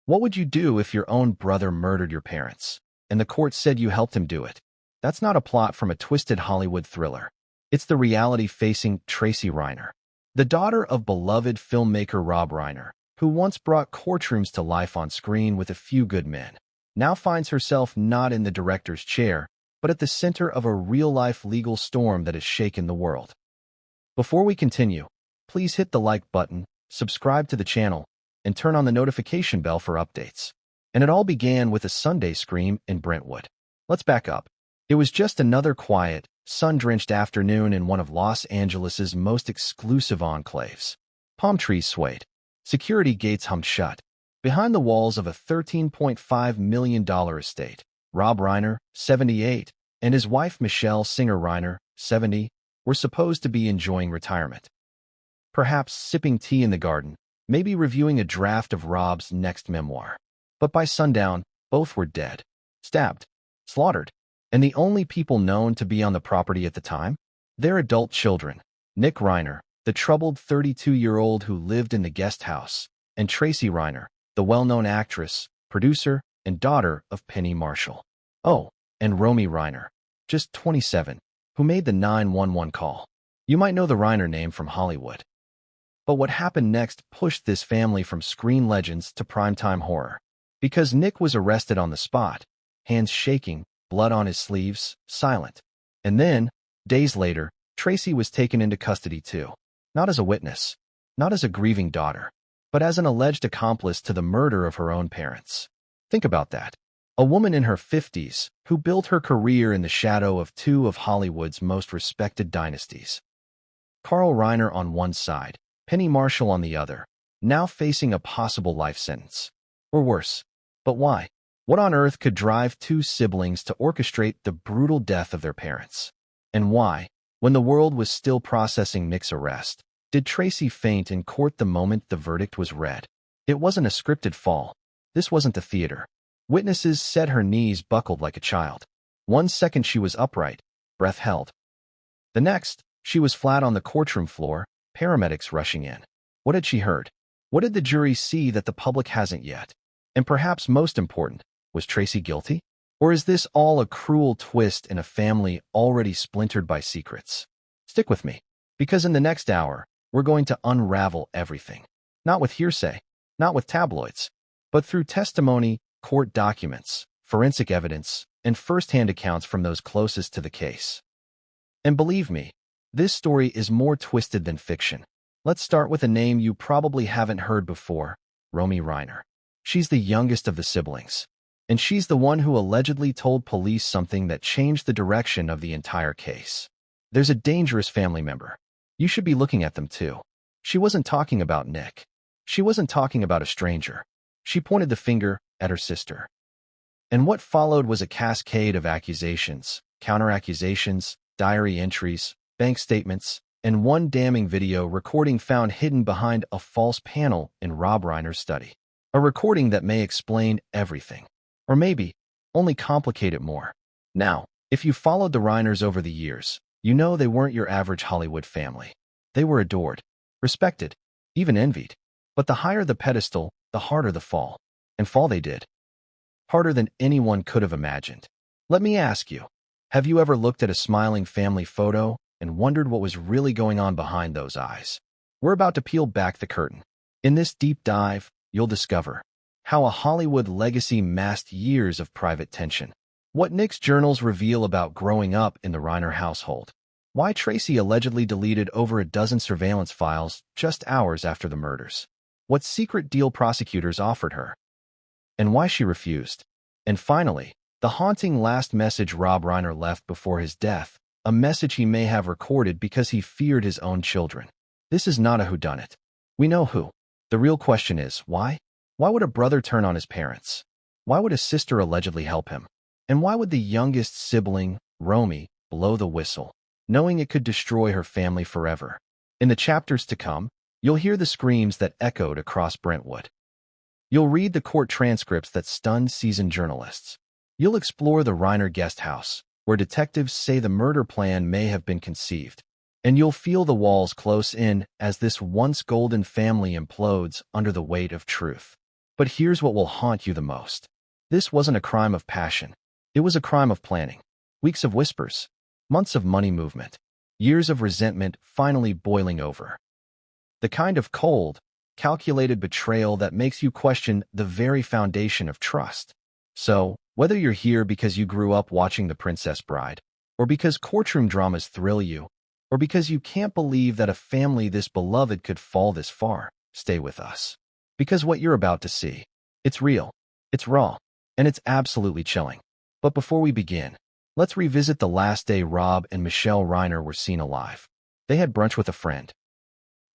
What would you do if your own brother murdered your parents, and the court said you helped him do it? That's not a plot from a twisted Hollywood thriller. It's the reality facing Tracy Reiner, the daughter of beloved filmmaker Rob Reiner, who once brought courtrooms to life on screen with a few good men, now finds herself not in the director's chair, but at the center of a real-life legal storm that has shaken the world. Before we continue, please hit the like button, subscribe to the channel, and turn on the notification bell for updates. And it all began with a Sunday scream in Brentwood. Let's back up. It was just another quiet, sun-drenched afternoon in one of Los Angeles's most exclusive enclaves. Palm trees swayed. Security gates hummed shut. Behind the walls of a $13.5 million estate, Rob Reiner, 78, and his wife Michelle Singer Reiner, 70, were supposed to be enjoying retirement. Perhaps sipping tea in the garden, maybe reviewing a draft of Rob's next memoir. But by sundown, both were dead, stabbed, slaughtered, and the only people known to be on the property at the time? Their adult children, Nick Reiner, the troubled 32-year-old who lived in the guest house, and Tracy Reiner, the well-known actress, producer, and daughter of Penny Marshall. Oh, and Romy Reiner, just 27, who made the 911 call. You might know the Reiner name from Hollywood. But what happened next pushed this family from screen legends to primetime horror. Because Nick was arrested on the spot, hands shaking, blood on his sleeves, silent. And then, days later, Tracy was taken into custody too. Not as a witness, not as a grieving daughter, but as an alleged accomplice to the murder of her own parents. Think about that. A woman in her 50s who built her career in the shadow of two of Hollywood's most respected dynasties. Carl Reiner on one side, Penny Marshall on the other, now facing a possible life sentence. Or worse. But why? What on earth could drive two siblings to orchestrate the brutal death of their parents? And why, when the world was still processing Nick's arrest, did Tracy faint in court the moment the verdict was read? It wasn't a scripted fall. This wasn't the theater. Witnesses said her knees buckled like a child. 1 second she was upright, breath held. The next, she was flat on the courtroom floor, paramedics rushing in. What had she heard? What did the jury see that the public hasn't yet? And perhaps most important, was Tracy guilty? Or is this all a cruel twist in a family already splintered by secrets? Stick with me, because in the next hour, we're going to unravel everything. Not with hearsay, not with tabloids, but through testimony, court documents, forensic evidence, and first-hand accounts from those closest to the case. And believe me, this story is more twisted than fiction. Let's start with a name you probably haven't heard before, Romy Reiner. She's the youngest of the siblings, and she's the one who allegedly told police something that changed the direction of the entire case. There's a dangerous family member. You should be looking at them too. She wasn't talking about Nick. She wasn't talking about a stranger. She pointed the finger at her sister. And what followed was a cascade of accusations, counter-accusations, diary entries, bank statements, and one damning video recording found hidden behind a false panel in Rob Reiner's study. A recording that may explain everything, or maybe only complicate it more. Now, if you followed the Reiners over the years, you know they weren't your average Hollywood family. They were adored, respected, even envied. But the higher the pedestal, the harder the fall. And fall they did. Harder than anyone could have imagined. Let me ask you, have you ever looked at a smiling family photo and wondered what was really going on behind those eyes? We're about to peel back the curtain. In this deep dive, you'll discover how a Hollywood legacy masked years of private tension, what Nick's journals reveal about growing up in the Reiner household, why Tracy allegedly deleted over a dozen surveillance files just hours after the murders, what secret deal prosecutors offered her, and why she refused, and finally, the haunting last message Rob Reiner left before his death, a message he may have recorded because he feared his own children. This is not a whodunit. We know who. The real question is, why? Why would a brother turn on his parents? Why would a sister allegedly help him? And why would the youngest sibling, Romy, blow the whistle, knowing it could destroy her family forever? In the chapters to come, you'll hear the screams that echoed across Brentwood. You'll read the court transcripts that stunned seasoned journalists. You'll explore the Reiner guest house, where detectives say the murder plan may have been conceived. And you'll feel the walls close in as this once golden family implodes under the weight of truth. But here's what will haunt you the most. This wasn't a crime of passion. It was a crime of planning. Weeks of whispers, months of money movement, years of resentment finally boiling over. The kind of cold, calculated betrayal that makes you question the very foundation of trust. So, whether you're here because you grew up watching The Princess Bride, or because courtroom dramas thrill you, or because you can't believe that a family this beloved could fall this far, stay with us. Because what you're about to see, it's real, it's raw, and it's absolutely chilling. But before we begin, let's revisit the last day Rob and Michelle Reiner were seen alive. They had brunch with a friend.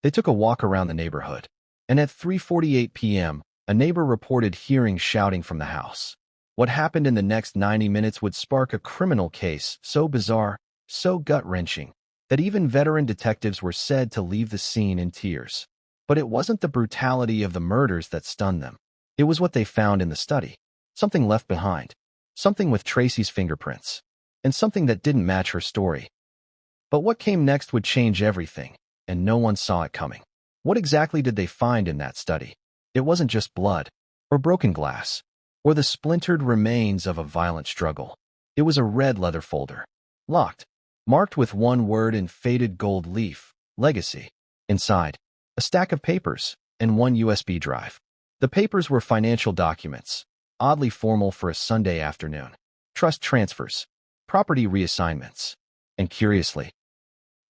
They took a walk around the neighborhood, and at 3:48 p.m., a neighbor reported hearing shouting from the house. What happened in the next 90 minutes would spark a criminal case so bizarre, so gut-wrenching, that even veteran detectives were said to leave the scene in tears. But it wasn't the brutality of the murders that stunned them. It was what they found in the study. Something left behind. Something with Tracy's fingerprints. And something that didn't match her story. But what came next would change everything, and no one saw it coming. What exactly did they find in that study? It wasn't just blood, or broken glass, or the splintered remains of a violent struggle. It was a red leather folder. Locked. Marked with one word in faded gold leaf, legacy. Inside, a stack of papers and one USB drive. The papers were financial documents, oddly formal for a Sunday afternoon. Trust transfers, property reassignments, and curiously,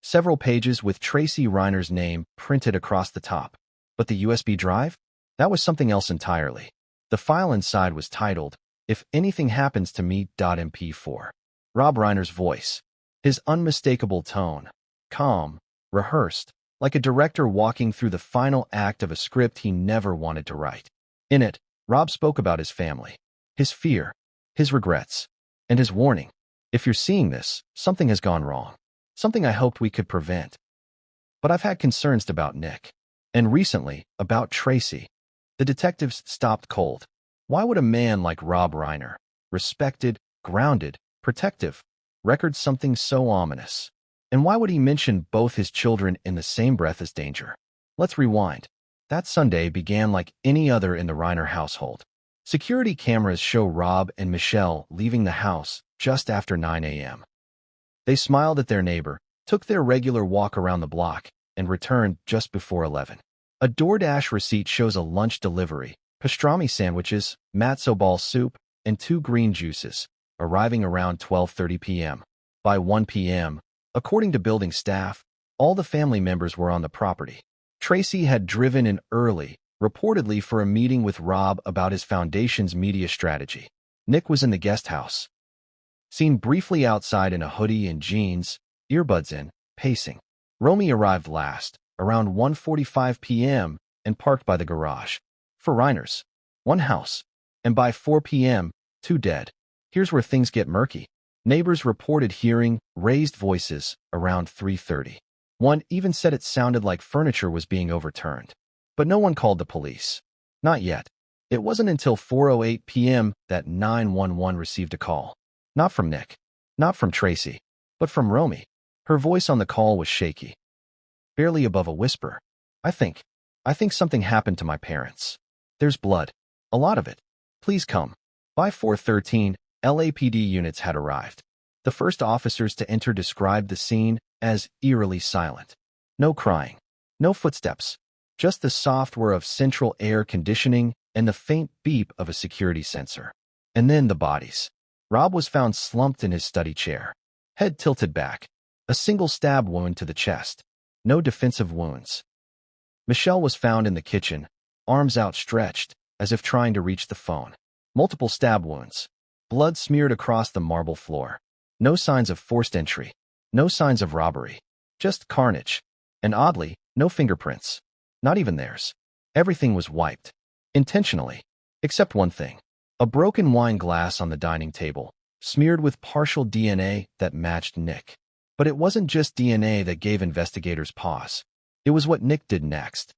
several pages with Tracy Reiner's name printed across the top. But the USB drive? That was something else entirely. The file inside was titled, "If Anything Happens to Me .mp4. Rob Reiner's voice. His unmistakable tone. Calm, rehearsed, like a director walking through the final act of a script he never wanted to write. In it, Rob spoke about his family, his fear, his regrets, and his warning. If you're seeing this, something has gone wrong. Something I hoped we could prevent. But I've had concerns about Nick. And recently, about Tracy. The detectives stopped cold. Why would a man like Rob Reiner, respected, grounded, protective, record something so ominous? And why would he mention both his children in the same breath as danger? Let's rewind. That Sunday began like any other in the Reiner household. Security cameras show Rob and Michelle leaving the house just after 9 a.m. They smiled at their neighbor, took their regular walk around the block, and returned just before 11. A DoorDash receipt shows a lunch delivery, pastrami sandwiches, matzo ball soup, and 2 green juices, arriving around 12:30 p.m. By 1 p.m., according to building staff, all the family members were on the property. Tracy had driven in early, reportedly for a meeting with Rob about his foundation's media strategy. Nick was in the guest house. Seen briefly outside in a hoodie and jeans, earbuds in, pacing. Romy arrived last, around 1:45 p.m., and parked by the garage. For Reiner's, one house. And by 4 p.m., 2 dead. Here's where things get murky. Neighbors reported hearing raised voices around 3:30. One even said it sounded like furniture was being overturned. But no one called the police. Not yet. It wasn't until 4:08 p.m. that 911 received a call. Not from Nick. Not from Tracy. But from Romy. Her voice on the call was shaky. Barely above a whisper. I think something happened to my parents. There's blood. A lot of it. Please come. By 4:13, LAPD units had arrived. The first officers to enter described the scene as eerily silent. No crying. No footsteps. Just the soft whir of central air conditioning and the faint beep of a security sensor. And then the bodies. Rob was found slumped in his study chair. Head tilted back. A single stab wound to the chest. No defensive wounds. Michelle was found in the kitchen, arms outstretched, as if trying to reach the phone. Multiple stab wounds. Blood smeared across the marble floor. No signs of forced entry. No signs of robbery. Just carnage. And oddly, no fingerprints. Not even theirs. Everything was wiped. Intentionally. Except one thing. A broken wine glass on the dining table, smeared with partial DNA that matched Nick. But it wasn't just DNA that gave investigators pause. It was what Nick did next.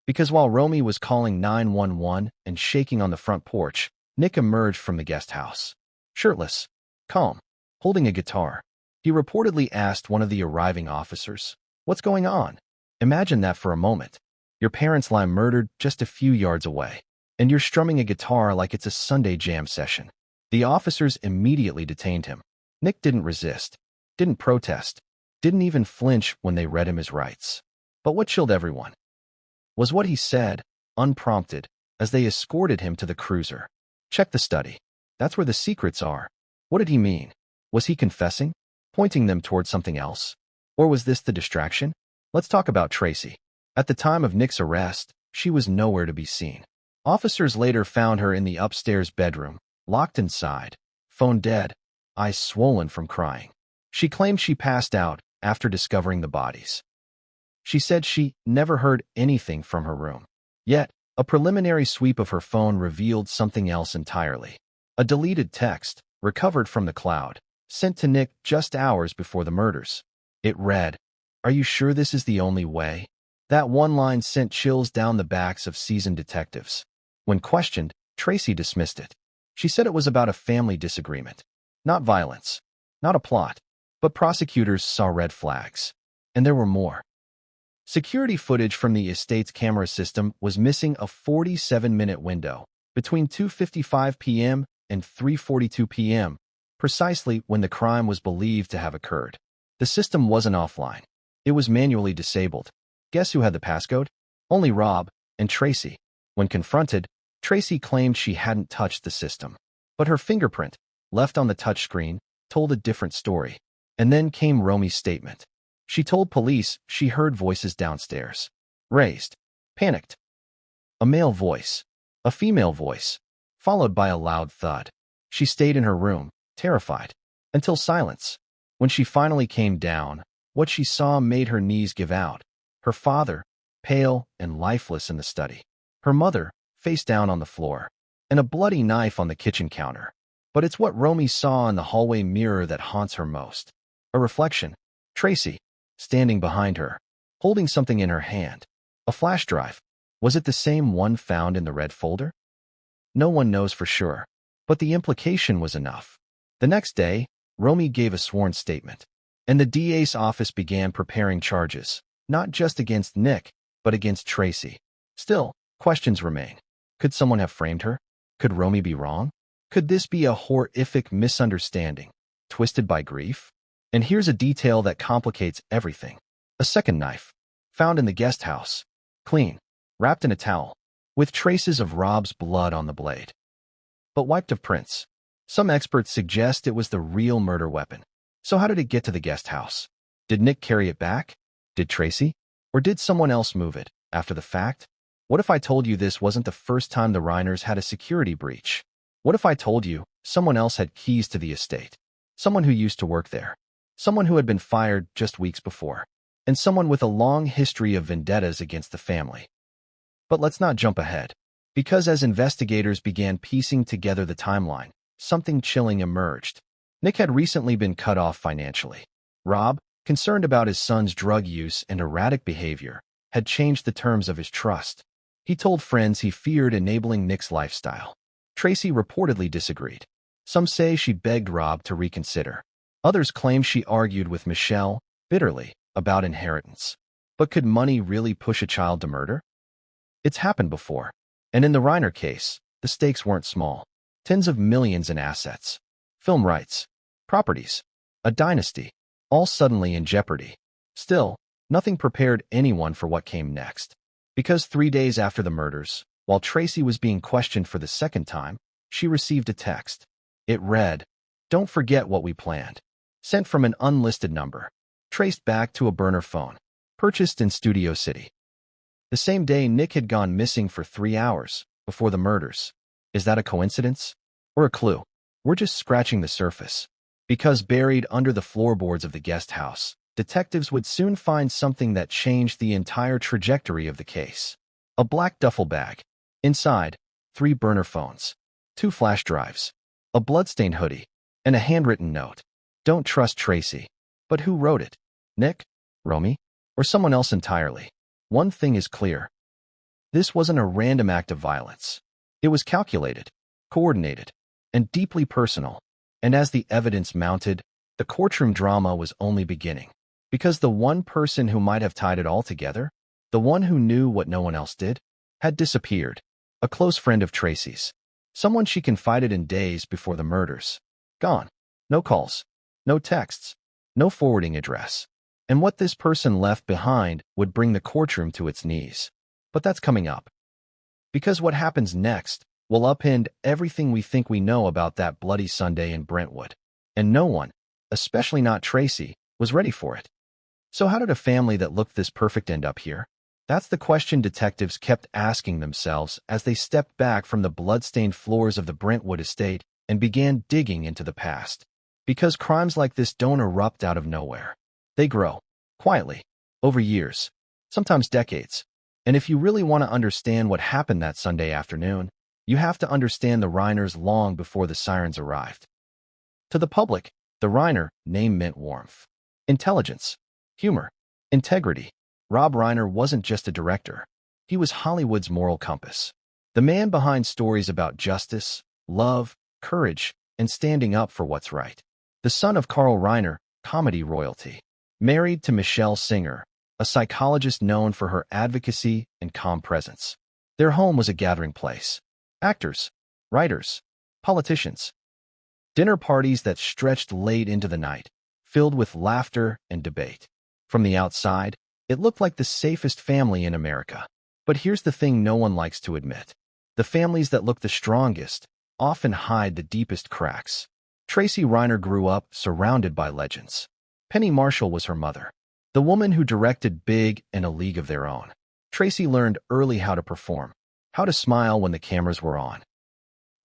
Because while Romy was calling 911 and shaking on the front porch, Nick emerged from the guest house. Shirtless, calm, holding a guitar. He reportedly asked one of the arriving officers, "What's going on?" Imagine that for a moment. Your parents lie murdered just a few yards away. and you're strumming a guitar like it's a Sunday jam session. The officers immediately detained him. Nick didn't resist, didn't protest, didn't even flinch when they read him his rights. But what chilled everyone was what he said, unprompted, as they escorted him to the cruiser. Check the study. That's where the secrets are. What did he mean? Was he confessing? Pointing them toward something else? Or was this the distraction? Let's talk about Tracy. At the time of Nick's arrest, she was nowhere to be seen. Officers later found her in the upstairs bedroom, locked inside, phone dead, eyes swollen from crying. She claimed she passed out after discovering the bodies. She said she never heard anything from her room. Yet, a preliminary sweep of her phone revealed something else entirely. A deleted text, recovered from the cloud, sent to Nick just hours before the murders. It read, "Are you sure this is the only way?" That one line sent chills down the backs of seasoned detectives. When questioned, Tracy dismissed it. She said it was about a family disagreement. Not violence, not a plot, but prosecutors saw red flags. And there were more. Security footage from the estate's camera system was missing a 47-minute window between 2:55 p.m. and 3:42 p.m., precisely when the crime was believed to have occurred. The system wasn't offline. It was manually disabled. Guess who had the passcode? Only Rob and Tracy. When confronted, Tracy claimed she hadn't touched the system. But her fingerprint, left on the touchscreen, told a different story. And then came Romy's statement. She told police she heard voices downstairs. Raised. Panicked. A male voice. A female voice. Followed by a loud thud. She stayed in her room, terrified. Until silence. When she finally came down, what she saw made her knees give out. Her father, pale and lifeless in the study. Her mother, face down on the floor. And a bloody knife on the kitchen counter. But it's what Romy saw in the hallway mirror that haunts her most. A reflection. Tracy, standing behind her, holding something in her hand. A flash drive. Was it the same one found in the red folder? No one knows for sure, but the implication was enough. The next day, Romy gave a sworn statement, and the DA's office began preparing charges, not just against Nick, but against Tracy. Still, questions remain. Could someone have framed her? Could Romy be wrong? Could this be a horrific misunderstanding, twisted by grief? And here's a detail that complicates everything. A second knife, found in the guest house, clean, wrapped in a towel, with traces of Rob's blood on the blade. But wiped of prints. Some experts suggest it was the real murder weapon. So how did it get to the guest house? Did Nick carry it back? Did Tracy? Or did someone else move it, after the fact? What if I told you this wasn't the first time the Reiners had a security breach? What if I told you someone else had keys to the estate? Someone who used to work there. Someone who had been fired just weeks before. And someone with a long history of vendettas against the family. But let's not jump ahead. Because as investigators began piecing together the timeline, something chilling emerged. Nick had recently been cut off financially. Rob, concerned about his son's drug use and erratic behavior, had changed the terms of his trust. He told friends he feared enabling Nick's lifestyle. Tracy reportedly disagreed. Some say she begged Rob to reconsider. Others claim she argued with Michelle, bitterly, about inheritance. But could money really push a child to murder? It's happened before. And in the Reiner case, the stakes weren't small. Tens of millions in assets, film rights, properties, a dynasty, all suddenly in jeopardy. Still, nothing prepared anyone for what came next. Because 3 days after the murders, while Tracy was being questioned for the second time, she received a text. It read, "Don't forget what we planned." Sent from an unlisted number, traced back to a burner phone, purchased in Studio City. The same day Nick had gone missing for 3 hours before the murders. Is that a coincidence? Or a clue? We're just scratching the surface. Because buried under the floorboards of the guest house, detectives would soon find something that changed the entire trajectory of the case. A black duffel bag. Inside, 3 burner phones, 2 flash drives, a bloodstained hoodie, and a handwritten note. Don't trust Tracy. But who wrote it? Nick? Romy? Or someone else entirely? One thing is clear. This wasn't a random act of violence. It was calculated, coordinated, and deeply personal. And as the evidence mounted, the courtroom drama was only beginning. Because the one person who might have tied it all together, the one who knew what no one else did, had disappeared. a close friend of Tracy's, someone she confided in days before the murders. Gone. No calls, no texts, no forwarding address. And what this person left behind would bring the courtroom to its knees. But that's coming up. Because what happens next will upend everything we think we know about that bloody Sunday in Brentwood. And no one, especially not Tracy, was ready for it. So how did a family that looked this perfect end up here? That's the question detectives kept asking themselves as they stepped back from the blood-stained floors of the Brentwood estate and began digging into the past. Because crimes like this don't erupt out of nowhere. They grow, quietly, over years, sometimes decades. And if you really want to understand what happened that Sunday afternoon, you have to understand the Reiners long before the sirens arrived. To the public, the Reiner name meant warmth, intelligence, humor, integrity. Rob Reiner wasn't just a director. He was Hollywood's moral compass. The man behind stories about justice, love, courage, and standing up for what's right. The son of Carl Reiner, comedy royalty. Married to Michelle Singer, a psychologist known for her advocacy and calm presence. Their home was a gathering place. Actors, writers, politicians. Dinner parties that stretched late into the night, filled with laughter and debate. From the outside, it looked like the safest family in America. But here's the thing no one likes to admit. The families that look the strongest often hide the deepest cracks. Tracy Reiner grew up surrounded by legends. Penny Marshall was her mother, the woman who directed Big and A League of Their Own. Tracy learned early how to perform, how to smile when the cameras were on,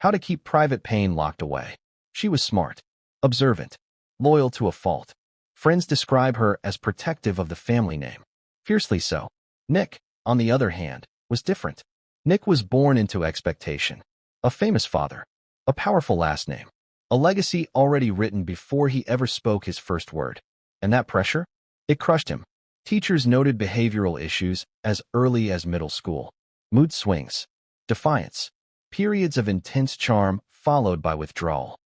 how to keep private pain locked away. She was smart, observant, loyal to a fault. Friends describe her as protective of the family name. Fiercely so. Nick, on the other hand, was different. Nick was born into expectation. A famous father, a powerful last name, a legacy already written before he ever spoke his first word. And that pressure? It crushed him. Teachers noted behavioral issues as early as middle school. Mood swings, defiance, periods of intense charm followed by withdrawal.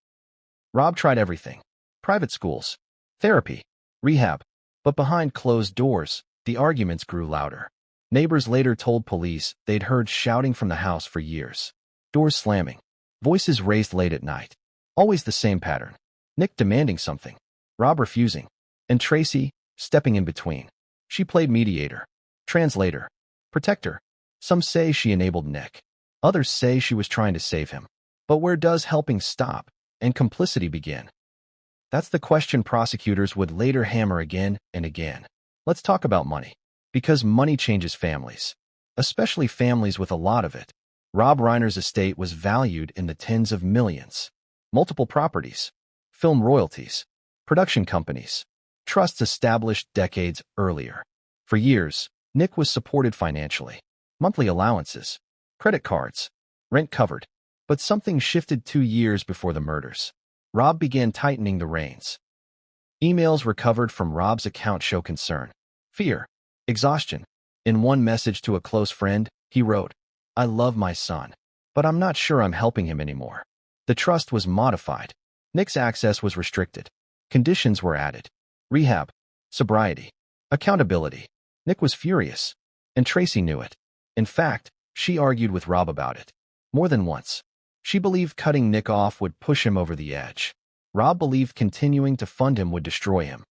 Rob tried everything. Private schools, therapy, rehab. But behind closed doors, the arguments grew louder. Neighbors later told police they'd heard shouting from the house for years. Doors slamming, voices raised late at night. Always the same pattern. Nick demanding something, Rob refusing, and Tracy stepping in between. She played mediator, translator, protector. Some say she enabled Nick. Others say she was trying to save him. But where does helping stop and complicity begin? That's the question prosecutors would later hammer again and again. Let's talk about money. Because money changes families, especially families with a lot of it. Rob Reiner's estate was valued in the tens of millions. Multiple properties, film royalties, production companies, trusts established decades earlier. For years, Nick was supported financially. Monthly allowances, credit cards, rent covered. But something shifted 2 years before the murders. Rob began tightening the reins. Emails recovered from Rob's account show concern, fear, exhaustion. In one message to a close friend, he wrote, "I love my son, but I'm not sure I'm helping him anymore." The trust was modified. Nick's access was restricted. Conditions were added. Rehab, sobriety, accountability. Nick was furious, and Tracy knew it. In fact, she argued with Rob about it. More than once. She believed cutting Nick off would push him over the edge. Rob believed continuing to fund him would destroy him.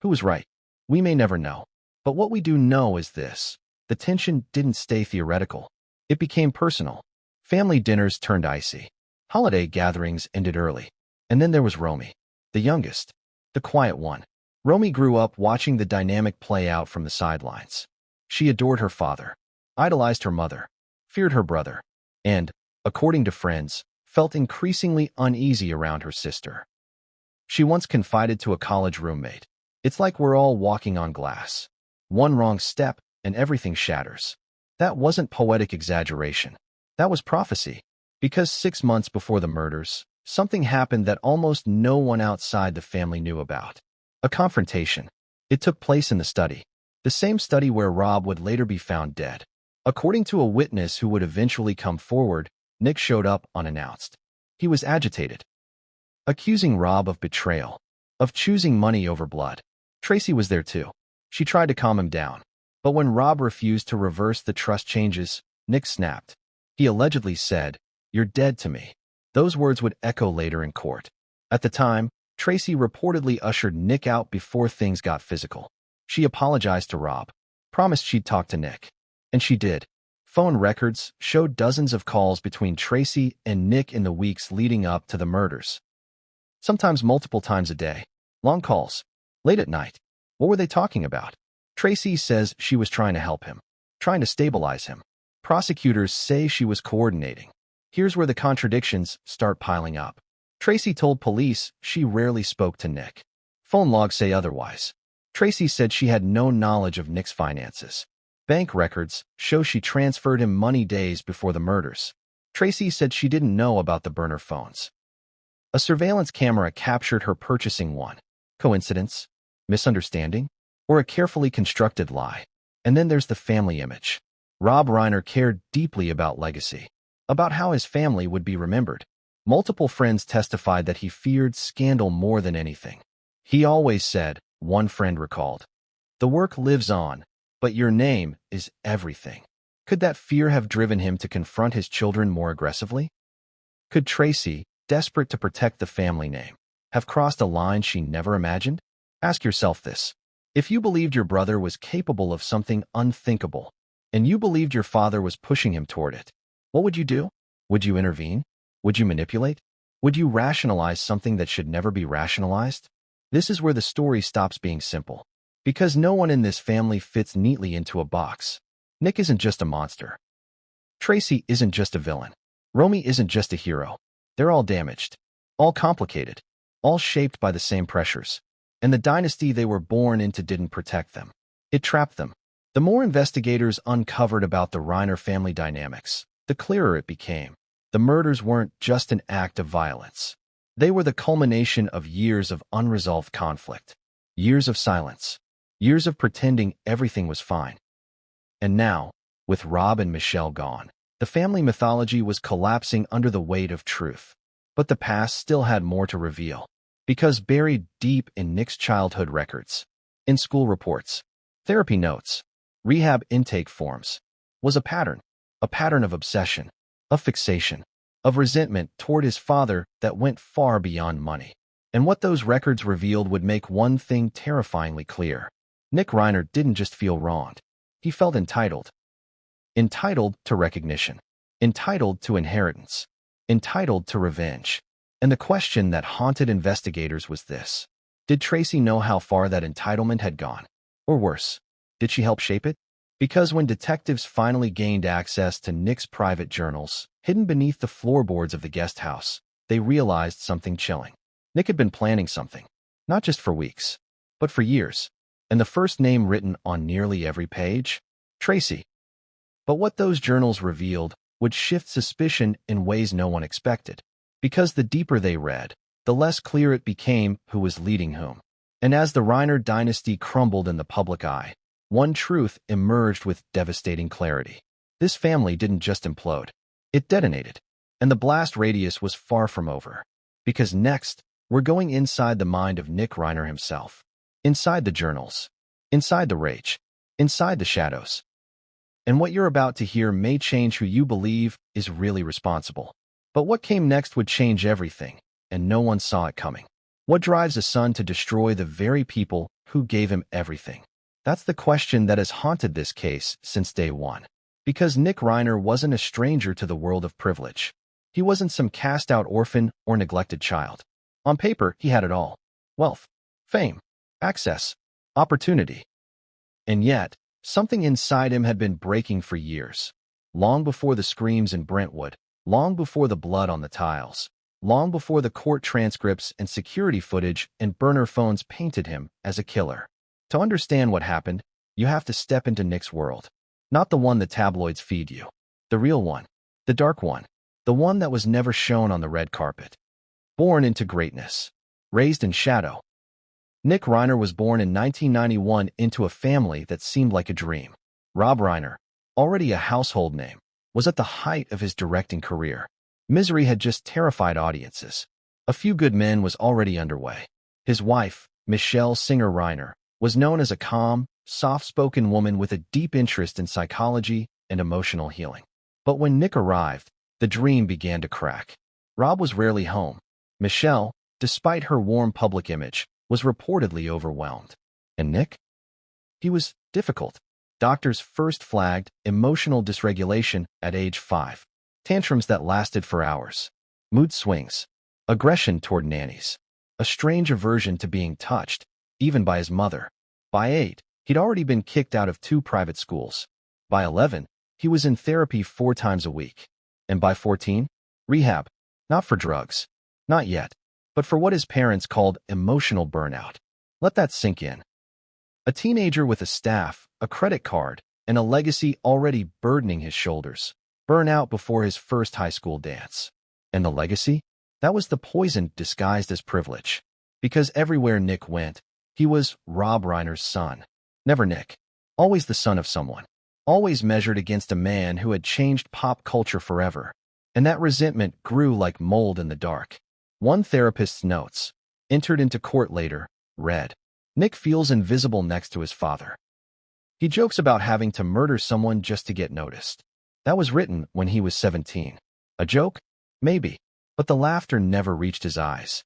Who was right? We may never know. But what we do know is this. The tension didn't stay theoretical. It became personal. Family dinners turned icy. Holiday gatherings ended early. And then there was Romy, the youngest, the quiet one. Romy grew up watching the dynamic play out from the sidelines. She adored her father, idolized her mother, feared her brother, and, according to friends, felt increasingly uneasy around her sister. She once confided to a college roommate, "It's like we're all walking on glass. One wrong step, and everything shatters." That wasn't poetic exaggeration. That was prophecy. Because 6 months before the murders, something happened that almost no one outside the family knew about. A confrontation. It took place in the study. The same study where Rob would later be found dead. According to a witness who would eventually come forward, Nick showed up unannounced. He was agitated, accusing Rob of betrayal, of choosing money over blood. Tracy was there too. She tried to calm him down. But when Rob refused to reverse the trust changes, Nick snapped. He allegedly said, "You're dead to me." Those words would echo later in court. At the time, Tracy reportedly ushered Nick out before things got physical. She apologized to Rob, promised she'd talk to Nick. And she did. Phone records showed dozens of calls between Tracy and Nick in the weeks leading up to the murders. Sometimes multiple times a day. Long calls. Late at night. What were they talking about? Tracy says she was trying to help him, trying to stabilize him. Prosecutors say she was coordinating. Here's where the contradictions start piling up. Tracy told police she rarely spoke to Nick. Phone logs say otherwise. Tracy said she had no knowledge of Nick's finances. Bank records show she transferred him money days before the murders. Tracy said she didn't know about the burner phones. A surveillance camera captured her purchasing one. Coincidence? Misunderstanding? Or a carefully constructed lie? And then there's the family image. Rob Reiner cared deeply about legacy, about how his family would be remembered. Multiple friends testified that he feared scandal more than anything. He always said, one friend recalled, "The work lives on, but your name is everything." Could that fear have driven him to confront his children more aggressively? Could Tracy, desperate to protect the family name, have crossed a line she never imagined? Ask yourself this. If you believed your brother was capable of something unthinkable, and you believed your father was pushing him toward it, what would you do? Would you intervene? Would you manipulate? Would you rationalize something that should never be rationalized? This is where the story stops being simple. Because no one in this family fits neatly into a box. Nick isn't just a monster. Tracy isn't just a villain. Romy isn't just a hero. They're all damaged. All complicated. All shaped by the same pressures. And the dynasty they were born into didn't protect them. It trapped them. The more investigators uncovered about the Reiner family dynamics, the clearer it became. The murders weren't just an act of violence. They were the culmination of years of unresolved conflict, years of silence, years of pretending everything was fine. And now, with Rob and Michelle gone, the family mythology was collapsing under the weight of truth. But the past still had more to reveal, because buried deep in Nick's childhood records, in school reports, therapy notes, rehab intake forms, was a pattern of obsession, of fixation, of resentment toward his father that went far beyond money. And what those records revealed would make one thing terrifyingly clear. Nick Reiner didn't just feel wronged. He felt entitled. Entitled to recognition. Entitled to inheritance. Entitled to revenge. And the question that haunted investigators was this. Did Tracy know how far that entitlement had gone? Or worse, did she help shape it? Because when detectives finally gained access to Nick's private journals, hidden beneath the floorboards of the guest house, they realized something chilling. Nick had been planning something, not just for weeks, but for years. And the first name written on nearly every page? Tracy. But what those journals revealed would shift suspicion in ways no one expected. Because the deeper they read, the less clear it became who was leading whom. And as the Reiner dynasty crumbled in the public eye, one truth emerged with devastating clarity. This family didn't just implode. It detonated. And the blast radius was far from over. Because next, we're going inside the mind of Nick Reiner himself. Inside the journals. Inside the rage. Inside the shadows. And what you're about to hear may change who you believe is really responsible. But what came next would change everything, and no one saw it coming. What drives a son to destroy the very people who gave him everything? That's the question that has haunted this case since day one. Because Nick Reiner wasn't a stranger to the world of privilege. He wasn't some cast-out orphan or neglected child. On paper, he had it all. Wealth, fame, access, opportunity. And yet, something inside him had been breaking for years. Long before the screams in Brentwood, long before the blood on the tiles, long before the court transcripts and security footage and burner phones painted him as a killer. To understand what happened, you have to step into Nick's world. Not the one the tabloids feed you. The real one. The dark one. The one that was never shown on the red carpet. Born into greatness. Raised in shadow. Nick Reiner was born in 1991 into a family that seemed like a dream. Rob Reiner, already a household name, was at the height of his directing career. Misery had just terrified audiences. A Few Good Men was already underway. His wife, Michelle Singer Reiner, was known as a calm, soft-spoken woman with a deep interest in psychology and emotional healing. But when Nick arrived, the dream began to crack. Rob was rarely home. Michelle, despite her warm public image, was reportedly overwhelmed. And Nick? He was difficult. Doctors first flagged emotional dysregulation at age 5. Tantrums that lasted for hours. Mood swings. Aggression toward nannies. A strange aversion to being touched, even by his mother. By 8, he'd already been kicked out of 2 private schools. By 11, he was in therapy 4 times a week. And by 14, rehab. Not for drugs. Not yet. But for what his parents called emotional burnout. Let that sink in. A teenager with a staff, a credit card, and a legacy already burdening his shoulders. Burnout before his first high school dance. And the legacy? That was the poison disguised as privilege. Because everywhere Nick went, he was Rob Reiner's son. Never Nick. Always the son of someone. Always measured against a man who had changed pop culture forever. And that resentment grew like mold in the dark. One therapist's notes, entered into court later, read, Nick feels invisible next to his father. He jokes about having to murder someone just to get noticed. That was written when he was 17. A joke? Maybe. But the laughter never reached his eyes.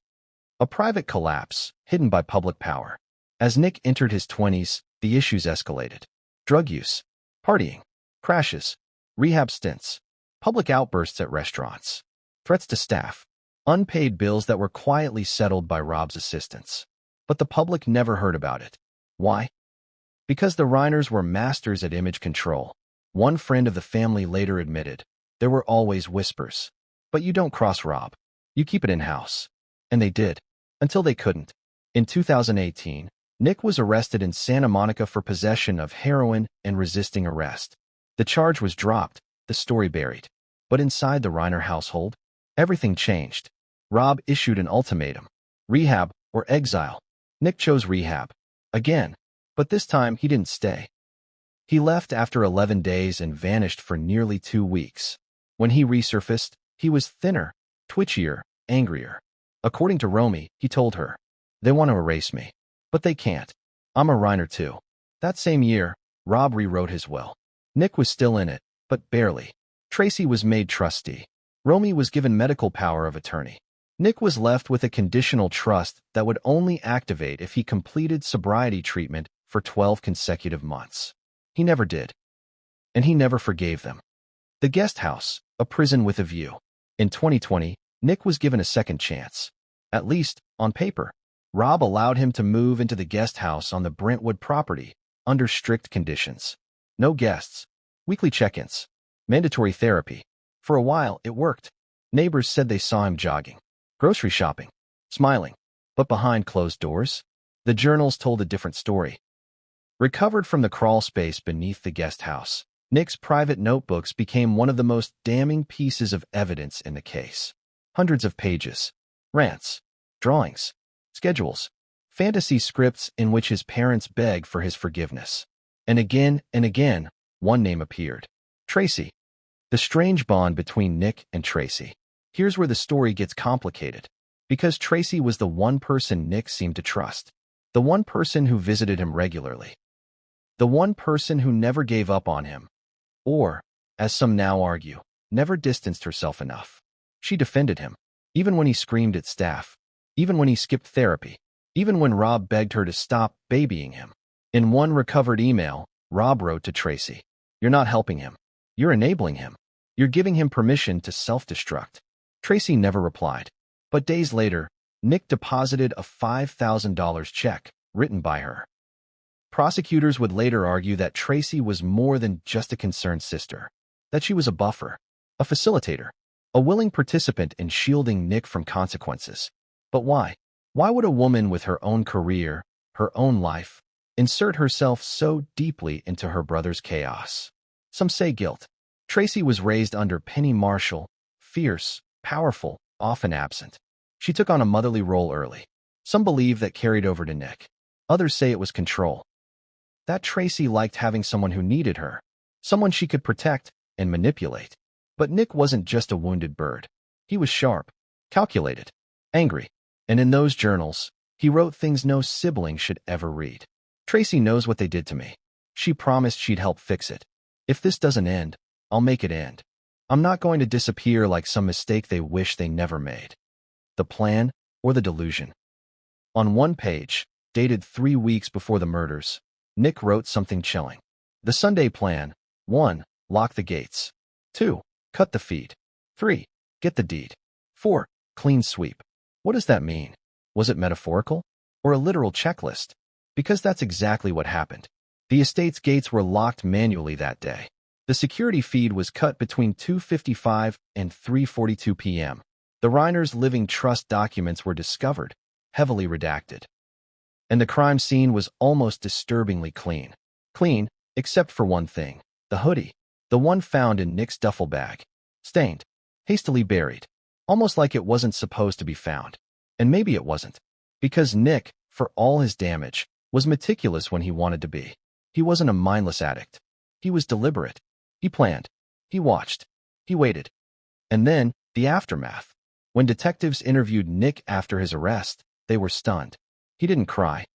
A private collapse, hidden by public power. As Nick entered his 20s, the issues escalated. Drug use, partying, crashes, rehab stints, public outbursts at restaurants, threats to staff, unpaid bills that were quietly settled by Rob's assistants. But the public never heard about it. Why? Because the Reiners were masters at image control. One friend of the family later admitted, there were always whispers. But you don't cross Rob. You keep it in-house. And they did. Until they couldn't. In 2018, Nick was arrested in Santa Monica for possession of heroin and resisting arrest. The charge was dropped, the story buried. But inside the Reiner household, everything changed. Rob issued an ultimatum. Rehab or exile. Nick chose rehab. Again. But this time he didn't stay. He left after 11 days and vanished for nearly 2 weeks. When he resurfaced, he was thinner, twitchier, angrier. According to Romy, he told her, they want to erase me. But they can't. I'm a Reiner too. That same year, Rob rewrote his will. Nick was still in it, but barely. Tracy was made trustee. Romy was given medical power of attorney. Nick was left with a conditional trust that would only activate if he completed sobriety treatment for 12 consecutive months. He never did. And he never forgave them. The guest house, a prison with a view. In 2020, Nick was given a second chance. At least, on paper. Rob allowed him to move into the guest house on the Brentwood property, under strict conditions. No guests. Weekly check-ins. Mandatory therapy. For a while, it worked. Neighbors said they saw him jogging, grocery shopping, smiling. But behind closed doors, the journals told a different story. Recovered from the crawl space beneath the guest house, Nick's private notebooks became one of the most damning pieces of evidence in the case. Hundreds of pages. Rants. Drawings. Schedules. Fantasy scripts in which his parents beg for his forgiveness. And again, one name appeared. Tracy. The strange bond between Nick and Tracy. Here's where the story gets complicated. Because Tracy was the one person Nick seemed to trust. The one person who visited him regularly. The one person who never gave up on him. Or, as some now argue, never distanced herself enough. She defended him. Even when he screamed at staff. Even when he skipped therapy. Even when Rob begged her to stop babying him. In one recovered email, Rob wrote to Tracy, "You're not helping him. You're enabling him. You're giving him permission to self-destruct." Tracy never replied. But days later, Nick deposited a $5,000 check, written by her. Prosecutors would later argue that Tracy was more than just a concerned sister. That she was a buffer, a facilitator, a willing participant in shielding Nick from consequences. But why? Why would a woman with her own career, her own life, insert herself so deeply into her brother's chaos? Some say guilt. Tracy was raised under Penny Marshall, fierce, powerful, often absent. She took on a motherly role early. Some believe that carried over to Nick. Others say it was control. That Tracy liked having someone who needed her, someone she could protect and manipulate. But Nick wasn't just a wounded bird. He was sharp, calculated, angry. And in those journals, he wrote things no sibling should ever read. Tracy knows what they did to me. She promised she'd help fix it. If this doesn't end, I'll make it end. I'm not going to disappear like some mistake they wish they never made. The plan or the delusion? On one page, dated 3 weeks before the murders, Nick wrote something chilling. The Sunday plan: 1. Lock the gates. 2. Cut the feed. 3. Get the deed. 4. Clean sweep. What does that mean? Was it metaphorical? Or a literal checklist? Because that's exactly what happened. The estate's gates were locked manually that day. The security feed was cut between 2:55 and 3:42 p.m. The Reiners' living trust documents were discovered, heavily redacted. And the crime scene was almost disturbingly clean. Clean, except for one thing: the hoodie. The one found in Nick's duffel bag. Stained. Hastily buried. Almost like it wasn't supposed to be found. And maybe it wasn't. Because Nick, for all his damage, was meticulous when he wanted to be. He wasn't a mindless addict. He was deliberate. He planned. He watched. He waited. And then, the aftermath. When detectives interviewed Nick after his arrest, they were stunned. He didn't cry.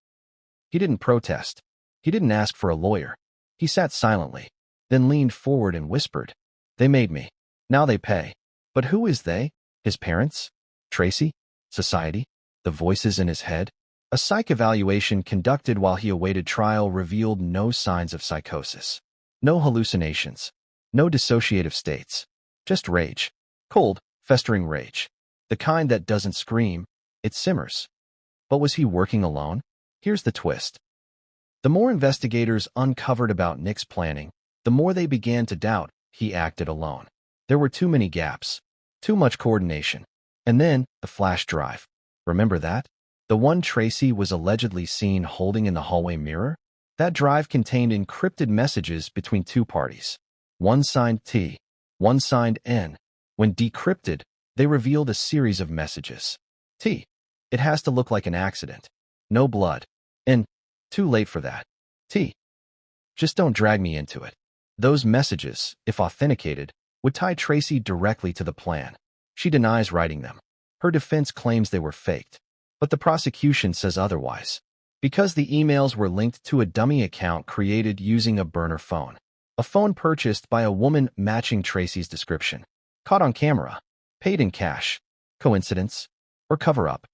He didn't protest. He didn't ask for a lawyer. He sat silently, then leaned forward and whispered, "They made me. Now they pay." But who is they? His parents? Tracy? Society? The voices in his head? A psych evaluation conducted while he awaited trial revealed no signs of psychosis. No hallucinations. No dissociative states. Just rage. Cold, festering rage. The kind that doesn't scream, it simmers. But was he working alone? Here's the twist. The more investigators uncovered about Nick's planning, the more they began to doubt he acted alone. There were too many gaps. Too much coordination. And then, the flash drive. Remember that? The one Tracy was allegedly seen holding in the hallway mirror? That drive contained encrypted messages between two parties. One signed T, one signed N. When decrypted, they revealed a series of messages. T. It has to look like an accident. No blood. N. Too late for that. T. Just don't drag me into it. Those messages, if authenticated, would tie Tracy directly to the plan. She denies writing them. Her defense claims they were faked. But the prosecution says otherwise. Because the emails were linked to a dummy account created using a burner phone. A phone purchased by a woman matching Tracy's description. Caught on camera. Paid in cash. Coincidence? Or cover-up?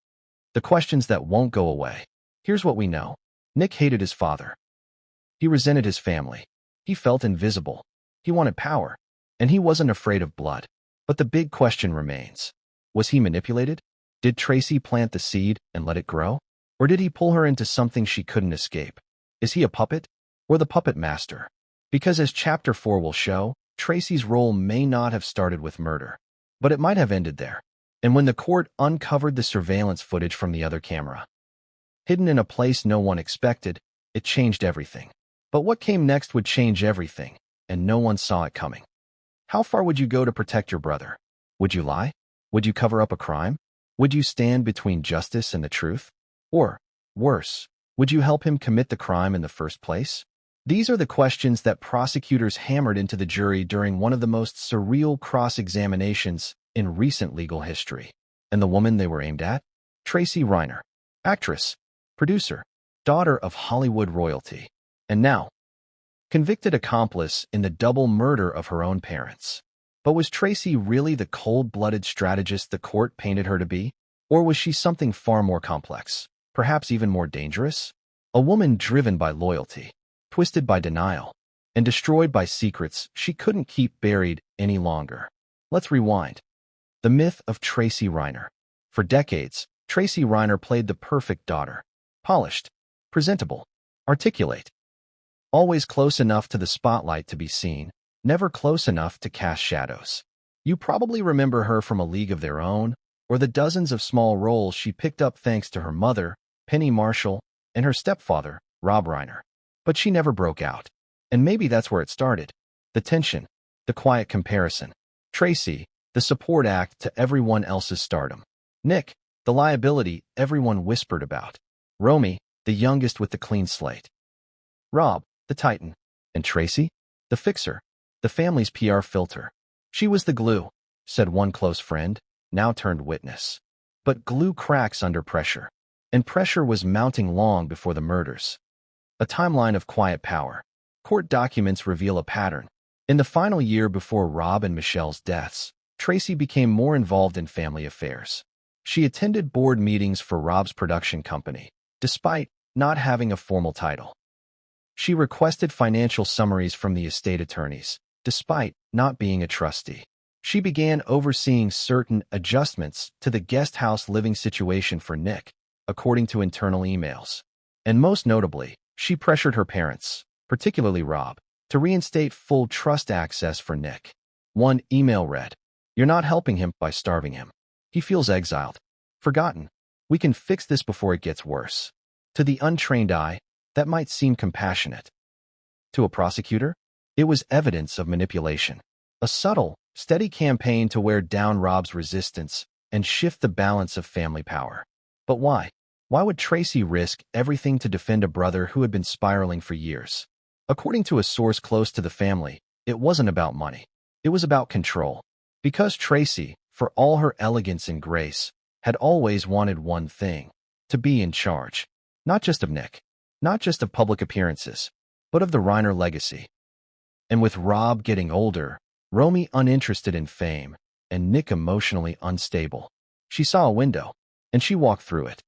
The questions that won't go away. Here's what we know. Nick hated his father. He resented his family. He felt invisible. He wanted power. And he wasn't afraid of blood. But the big question remains. Was he manipulated? Did Tracy plant the seed and let it grow? Or did he pull her into something she couldn't escape? Is he a puppet? Or the puppet master? Because as Chapter 4 will show, Tracy's role may not have started with murder. But it might have ended there. And when the court uncovered the surveillance footage from the other camera, hidden in a place no one expected, it changed everything. But what came next would change everything, and no one saw it coming. How far would you go to protect your brother? Would you lie? Would you cover up a crime? Would you stand between justice and the truth? Or, worse, would you help him commit the crime in the first place? These are the questions that prosecutors hammered into the jury during one of the most surreal cross-examinations in recent legal history. And the woman they were aimed at? Tracy Reiner. Actress, producer, daughter of Hollywood royalty. And now, convicted accomplice in the double murder of her own parents. But was Tracy really the cold-blooded strategist the court painted her to be? Or was she something far more complex, perhaps even more dangerous? A woman driven by loyalty, twisted by denial, and destroyed by secrets she couldn't keep buried any longer. Let's rewind. The myth of Tracy Reiner. For decades, Tracy Reiner played the perfect daughter. Polished, presentable, articulate. Always close enough to the spotlight to be seen, never close enough to cast shadows. You probably remember her from A League of Their Own, or the dozens of small roles she picked up thanks to her mother, Penny Marshall, and her stepfather, Rob Reiner. But she never broke out. And maybe that's where it started. The tension, the quiet comparison. Tracy, the support act to everyone else's stardom. Nick, the liability everyone whispered about. Romy, the youngest with the clean slate. Rob, the titan. And Tracy, the fixer, the family's PR filter. She was the glue, said one close friend, now turned witness. But glue cracks under pressure. And pressure was mounting long before the murders. A timeline of quiet power. Court documents reveal a pattern. In the final year before Rob and Michelle's deaths, Tracy became more involved in family affairs. She attended board meetings for Rob's production company, despite not having a formal title. She requested financial summaries from the estate attorneys, despite not being a trustee. She began overseeing certain adjustments to the guest house living situation for Nick, according to internal emails. And most notably, she pressured her parents, particularly Rob, to reinstate full trust access for Nick. One email read, "You're not helping him by starving him. He feels exiled, forgotten. We can fix this before it gets worse." To the untrained eye, that might seem compassionate. To a prosecutor, it was evidence of manipulation. A subtle, steady campaign to wear down Rob's resistance and shift the balance of family power. But why? Why would Tracy risk everything to defend a brother who had been spiraling for years? According to a source close to the family, it wasn't about money. It was about control. Because Tracy, for all her elegance and grace, had always wanted one thing: to be in charge. Not just of Nick, not just of public appearances, but of the Reiner legacy. And with Rob getting older, Romy uninterested in fame, and Nick emotionally unstable, she saw a window, and she walked through it.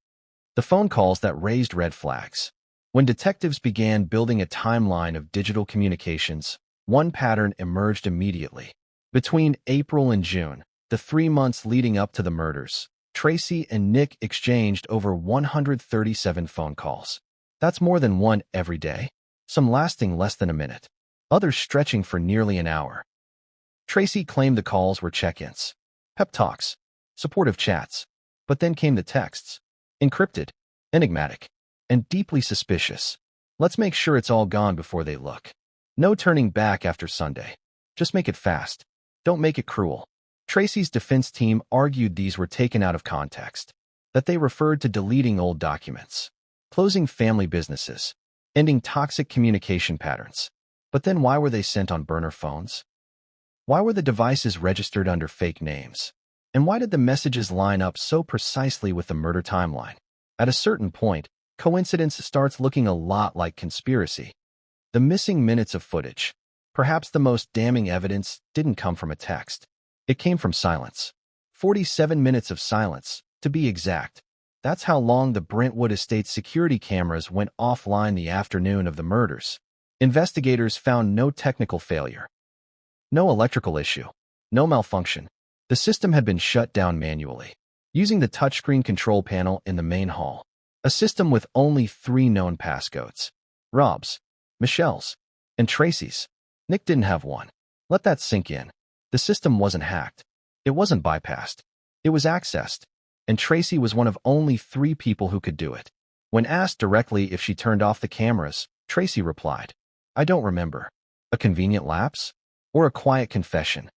The phone calls that raised red flags. When detectives began building a timeline of digital communications, one pattern emerged immediately. Between April and June, the 3 months leading up to the murders, Tracy and Nick exchanged over 137 phone calls. That's more than one every day, some lasting less than a minute, others stretching for nearly an hour. Tracy claimed the calls were check-ins, pep talks, supportive chats, but then came the texts. Encrypted, enigmatic, and deeply suspicious. Let's make sure it's all gone before they look. No turning back after Sunday. Just make it fast. Don't make it cruel. Tracy's defense team argued these were taken out of context, that they referred to deleting old documents, closing family businesses, ending toxic communication patterns. But then why were they sent on burner phones? Why were the devices registered under fake names? And why did the messages line up so precisely with the murder timeline? At a certain point, coincidence starts looking a lot like conspiracy. The missing minutes of footage, perhaps the most damning evidence, didn't come from a text. It came from silence. 47 minutes of silence, to be exact. That's how long the Brentwood Estate's security cameras went offline the afternoon of the murders. Investigators found no technical failure, no electrical issue, no malfunction. The system had been shut down manually, using the touchscreen control panel in the main hall. A system with only 3 known passcodes: Rob's, Michelle's, and Tracy's. Nick didn't have one. Let that sink in. The system wasn't hacked. It wasn't bypassed. It was accessed. And Tracy was one of only 3 people who could do it. When asked directly if she turned off the cameras, Tracy replied, "I don't remember." A convenient lapse? Or a quiet confession?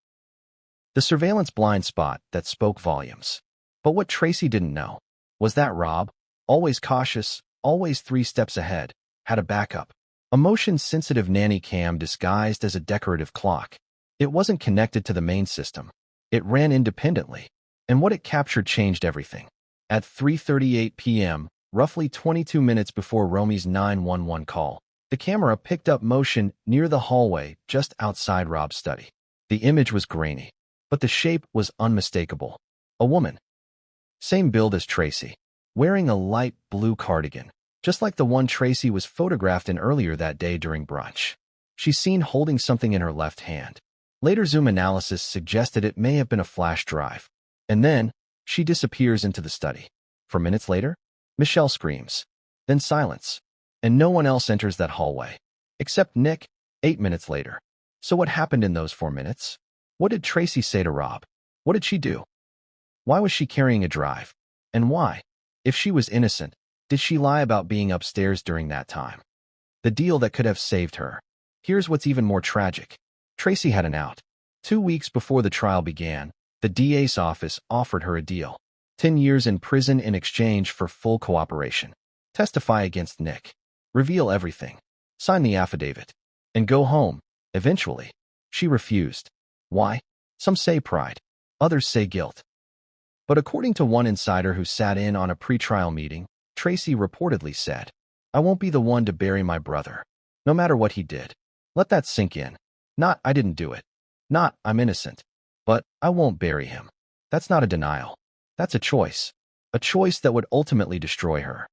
The surveillance blind spot that spoke volumes. But what Tracy didn't know was that Rob, always cautious, always 3 steps ahead, had a backup. A motion-sensitive nanny cam disguised as a decorative clock. It wasn't connected to the main system. It ran independently. And what it captured changed everything. At 3:38 p.m., roughly 22 minutes before Romy's 911 call, the camera picked up motion near the hallway just outside Rob's study. The image was grainy, but the shape was unmistakable. A woman. Same build as Tracy, wearing a light blue cardigan, just like the one Tracy was photographed in earlier that day during brunch. She's seen holding something in her left hand. Later zoom analysis suggested it may have been a flash drive. And then, she disappears into the study. 4 minutes later, Michelle screams. Then silence. And no one else enters that hallway. Except Nick, 8 minutes later. So what happened in those 4 minutes? What did Tracy say to Rob? What did she do? Why was she carrying a drive? And why, if she was innocent, did she lie about being upstairs during that time? The deal that could have saved her. Here's what's even more tragic. Tracy had an out. 2 weeks before the trial began, the DA's office offered her a deal. 10 years in prison in exchange for full cooperation. Testify against Nick. Reveal everything. Sign the affidavit. And go home, eventually. She refused. Why? Some say pride. Others say guilt. But according to one insider who sat in on a pretrial meeting, Tracy reportedly said, "I won't be the one to bury my brother, no matter what he did." Let that sink in. Not, "I didn't do it." Not, "I'm innocent." But, "I won't bury him." That's not a denial. That's a choice. A choice that would ultimately destroy her.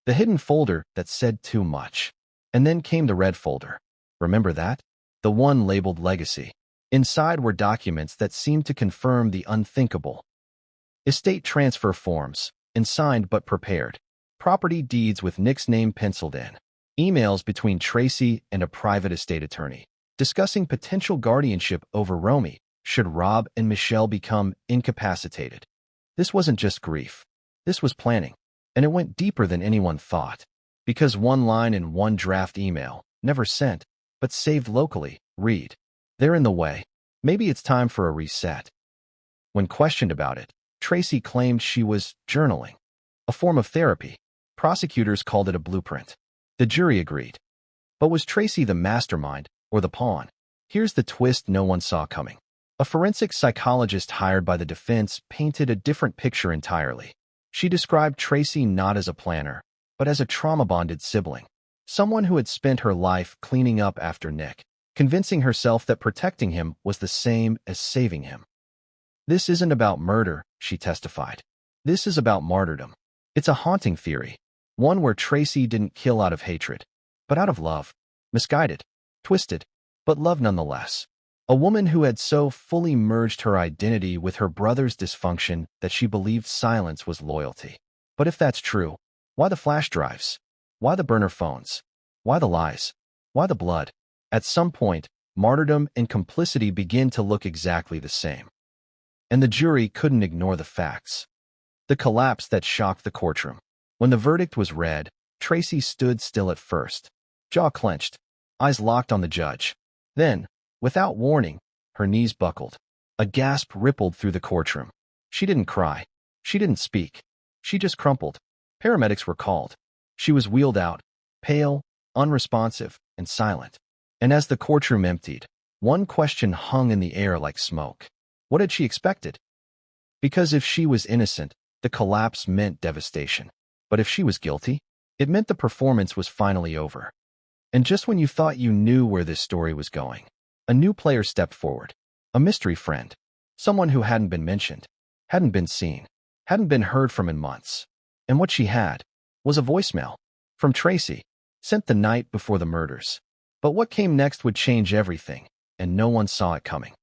The hidden folder that said too much. And then came the red folder. Remember that? The one labeled legacy. Inside were documents that seemed to confirm the unthinkable. Estate transfer forms, unsigned but prepared. Property deeds with Nick's name penciled in. Emails between Tracy and a private estate attorney, discussing potential guardianship over Romy should Rob and Michelle become incapacitated. This wasn't just grief. This was planning. And it went deeper than anyone thought. Because one line in one draft email, never sent, but saved locally, read, "They're in the way. Maybe it's time for a reset." When questioned about it, Tracy claimed she was journaling, a form of therapy. Prosecutors called it a blueprint. The jury agreed. But was Tracy the mastermind or the pawn? Here's the twist no one saw coming. A forensic psychologist hired by the defense painted a different picture entirely. She described Tracy not as a planner, but as a trauma-bonded sibling. Someone who had spent her life cleaning up after Nick, convincing herself that protecting him was the same as saving him. "This isn't about murder," she testified. "This is about martyrdom." It's a haunting theory, one where Tracy didn't kill out of hatred, but out of love. Misguided, twisted, but love nonetheless. A woman who had so fully merged her identity with her brother's dysfunction that she believed silence was loyalty. But if that's true, why the flash drives? Why the burner phones? Why the lies? Why the blood? At some point, martyrdom and complicity begin to look exactly the same. And the jury couldn't ignore the facts. The collapse that shocked the courtroom. When the verdict was read, Tracy stood still at first, jaw clenched, eyes locked on the judge. Then, without warning, her knees buckled. A gasp rippled through the courtroom. She didn't cry. She didn't speak. She just crumpled. Paramedics were called. She was wheeled out, pale, unresponsive, and silent. And as the courtroom emptied, one question hung in the air like smoke. What had she expected? Because if she was innocent, the collapse meant devastation. But if she was guilty, it meant the performance was finally over. And just when you thought you knew where this story was going, a new player stepped forward. A mystery friend. Someone who hadn't been mentioned, hadn't been seen, hadn't been heard from in months. And what she had was a voicemail from Tracy, sent the night before the murders. But what came next would change everything, and no one saw it coming.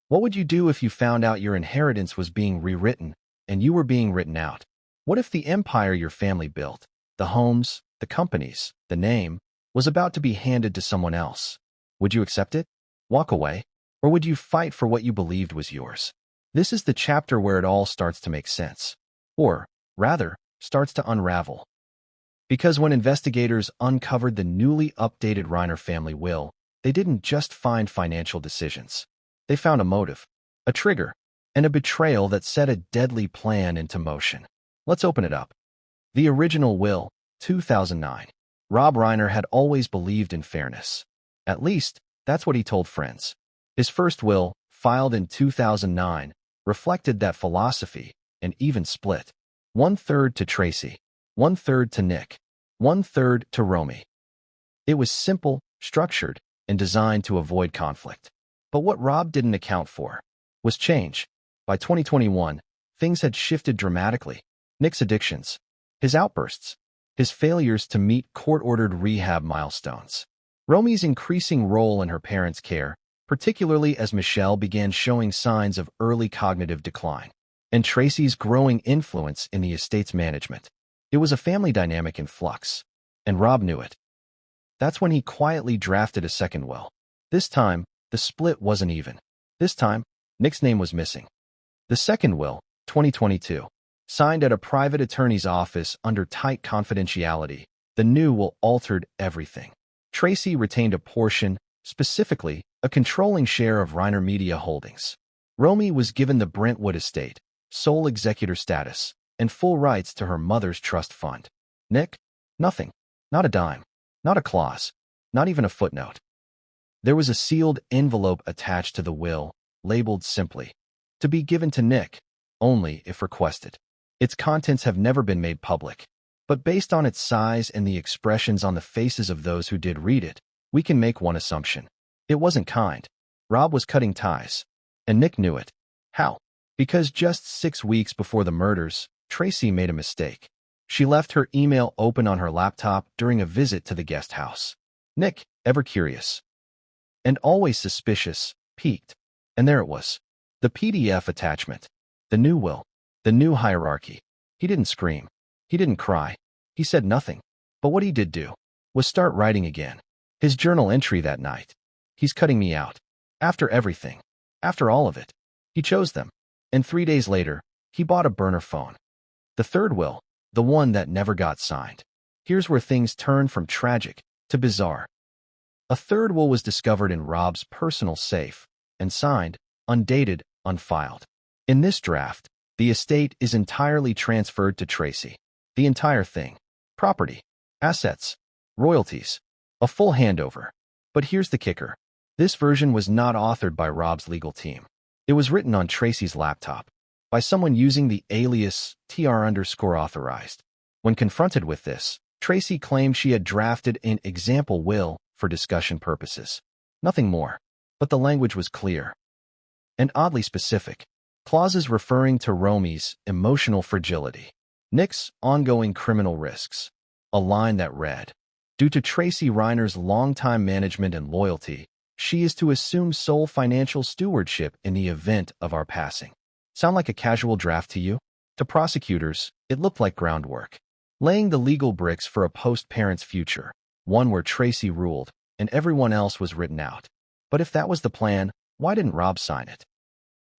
What would you do if you found out your inheritance was being rewritten and you were being written out? What if the empire your family built, the homes, the companies, the name, was about to be handed to someone else? Would you accept it? Walk away? Or would you fight for what you believed was yours? This is the chapter where it all starts to make sense. Or, rather, starts to unravel. Because when investigators uncovered the newly updated Reiner family will, they didn't just find financial decisions. They found a motive, a trigger, and a betrayal that set a deadly plan into motion. Let's open it up. The original will, 2009. Rob Reiner had always believed in fairness. At least, that's what he told friends. His first will, filed in 2009, reflected that philosophy and even split. 1/3 to Tracy, 1/3 to Nick, 1/3 to Romy. It was simple, structured, and designed to avoid conflict. But what Rob didn't account for was change. By 2021, things had shifted dramatically. Nick's addictions, his outbursts, his failures to meet court-ordered rehab milestones. Romy's increasing role in her parents' care, particularly as Michelle began showing signs of early cognitive decline, and Tracy's growing influence in the estate's management. It was a family dynamic in flux, and Rob knew it. That's when he quietly drafted a second will. This time, the split wasn't even. This time, Nick's name was missing. The second will, 2022, signed at a private attorney's office under tight confidentiality. The new will altered everything. Tracy retained a portion, specifically, a controlling share of Reiner Media Holdings. Romy was given the Brentwood estate, sole executor status, and full rights to her mother's trust fund. Nick? Nothing. Not a dime. Not a clause. Not even a footnote. There was a sealed envelope attached to the will, labeled simply, "To be given to Nick, only if requested." Its contents have never been made public, but based on its size and the expressions on the faces of those who did read it, we can make one assumption. It wasn't kind. Rob was cutting ties. And Nick knew it. How? Because just 6 weeks before the murders, Tracy made a mistake. She left her email open on her laptop during a visit to the guest house. Nick, ever curious and always suspicious, peeked. And there it was. The PDF attachment. The new will. The new hierarchy. He didn't scream. He didn't cry. He said nothing. But what he did do was start writing again. His journal entry that night. He's cutting me out. After everything. After all of it. He chose them. And 3 days later, he bought a burner phone. The third will. The one that never got signed. Here's where things turn from tragic to bizarre. A third will was discovered in Rob's personal safe and signed, undated, unfiled. In this draft, the estate is entirely transferred to Tracy. The entire thing. Property, assets, royalties, a full handover. But here's the kicker. This version was not authored by Rob's legal team. It was written on Tracy's laptop by someone using the alias TR_authorized. When confronted with this, Tracy claimed she had drafted an example will for discussion purposes. Nothing more. But the language was clear and oddly specific. Clauses referring to Romy's emotional fragility, Nick's ongoing criminal risks. A line that read, due to Tracy Reiner's longtime management and loyalty, she is to assume sole financial stewardship in the event of our passing. Sound like a casual draft to you? To prosecutors, it looked like groundwork. Laying the legal bricks for a post-parent's future, one where Tracy ruled and everyone else was written out. But if that was the plan, why didn't Rob sign it?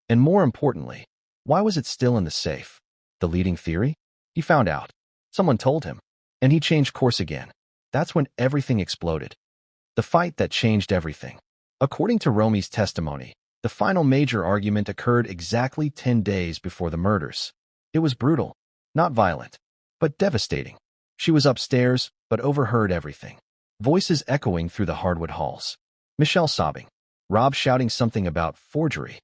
And more importantly, why was it still in the safe? The leading theory? He found out. Someone told him. And he changed course again. That's when everything exploded. The fight that changed everything. According to Romy's testimony, the final major argument occurred exactly 10 days before the murders. It was brutal, not violent, but devastating. She was upstairs, but overheard everything. Voices echoing through the hardwood halls. Michelle sobbing. Rob shouting something about forgery.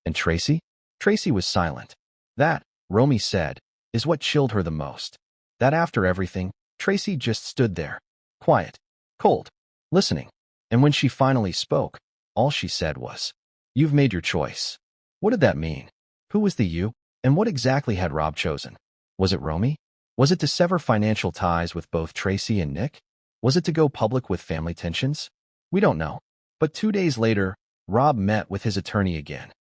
And Tracy? Tracy was silent. That, Romy said, is what chilled her the most. That after everything, Tracy just stood there. Quiet. Cold. Listening. And when she finally spoke, all she said was, "You've made your choice." What did that mean? Who was the you? And what exactly had Rob chosen? Was it Romy? Was it to sever financial ties with both Tracy and Nick? Was it to go public with family tensions? We don't know. But 2 days later, Rob met with his attorney again.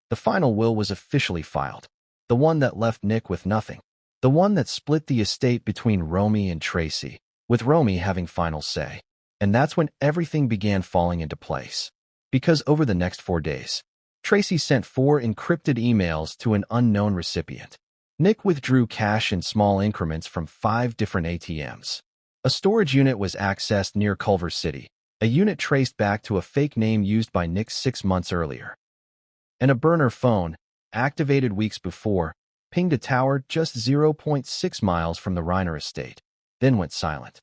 The final will was officially filed. The one that left Nick with nothing. The one that split the estate between Romy and Tracy, with Romy having final say. And that's when everything began falling into place. Because over the next 4 days, Tracy sent 4 encrypted emails to an unknown recipient. Nick withdrew cash in small increments from 5 different ATMs. A storage unit was accessed near Culver City, a unit traced back to a fake name used by Nick 6 months earlier. And a burner phone, activated weeks before, pinged a tower just 0.6 miles from the Reiner estate, then went silent.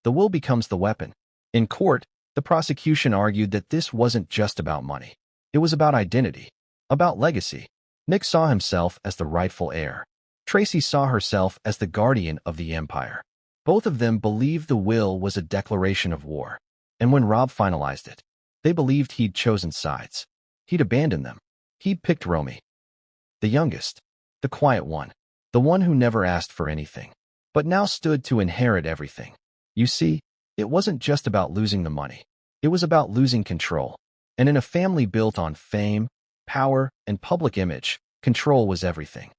The will becomes the weapon. In court, the prosecution argued that this wasn't just about money. It was about identity, about legacy. Nick saw himself as the rightful heir. Tracy saw herself as the guardian of the empire. Both of them believed the will was a declaration of war. And when Rob finalized it, they believed he'd chosen sides. He'd abandoned them. He'd picked Romy. The youngest. The quiet one. The one who never asked for anything, but now stood to inherit everything. You see, it wasn't just about losing the money. It was about losing control. And in a family built on fame, power, and public image, control was everything.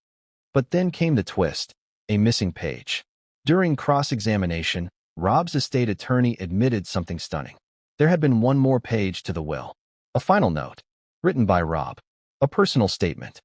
But then came the twist, a missing page. During cross-examination, Rob's estate attorney admitted something stunning. There had been one more page to the will. A final note, written by Rob. A personal statement.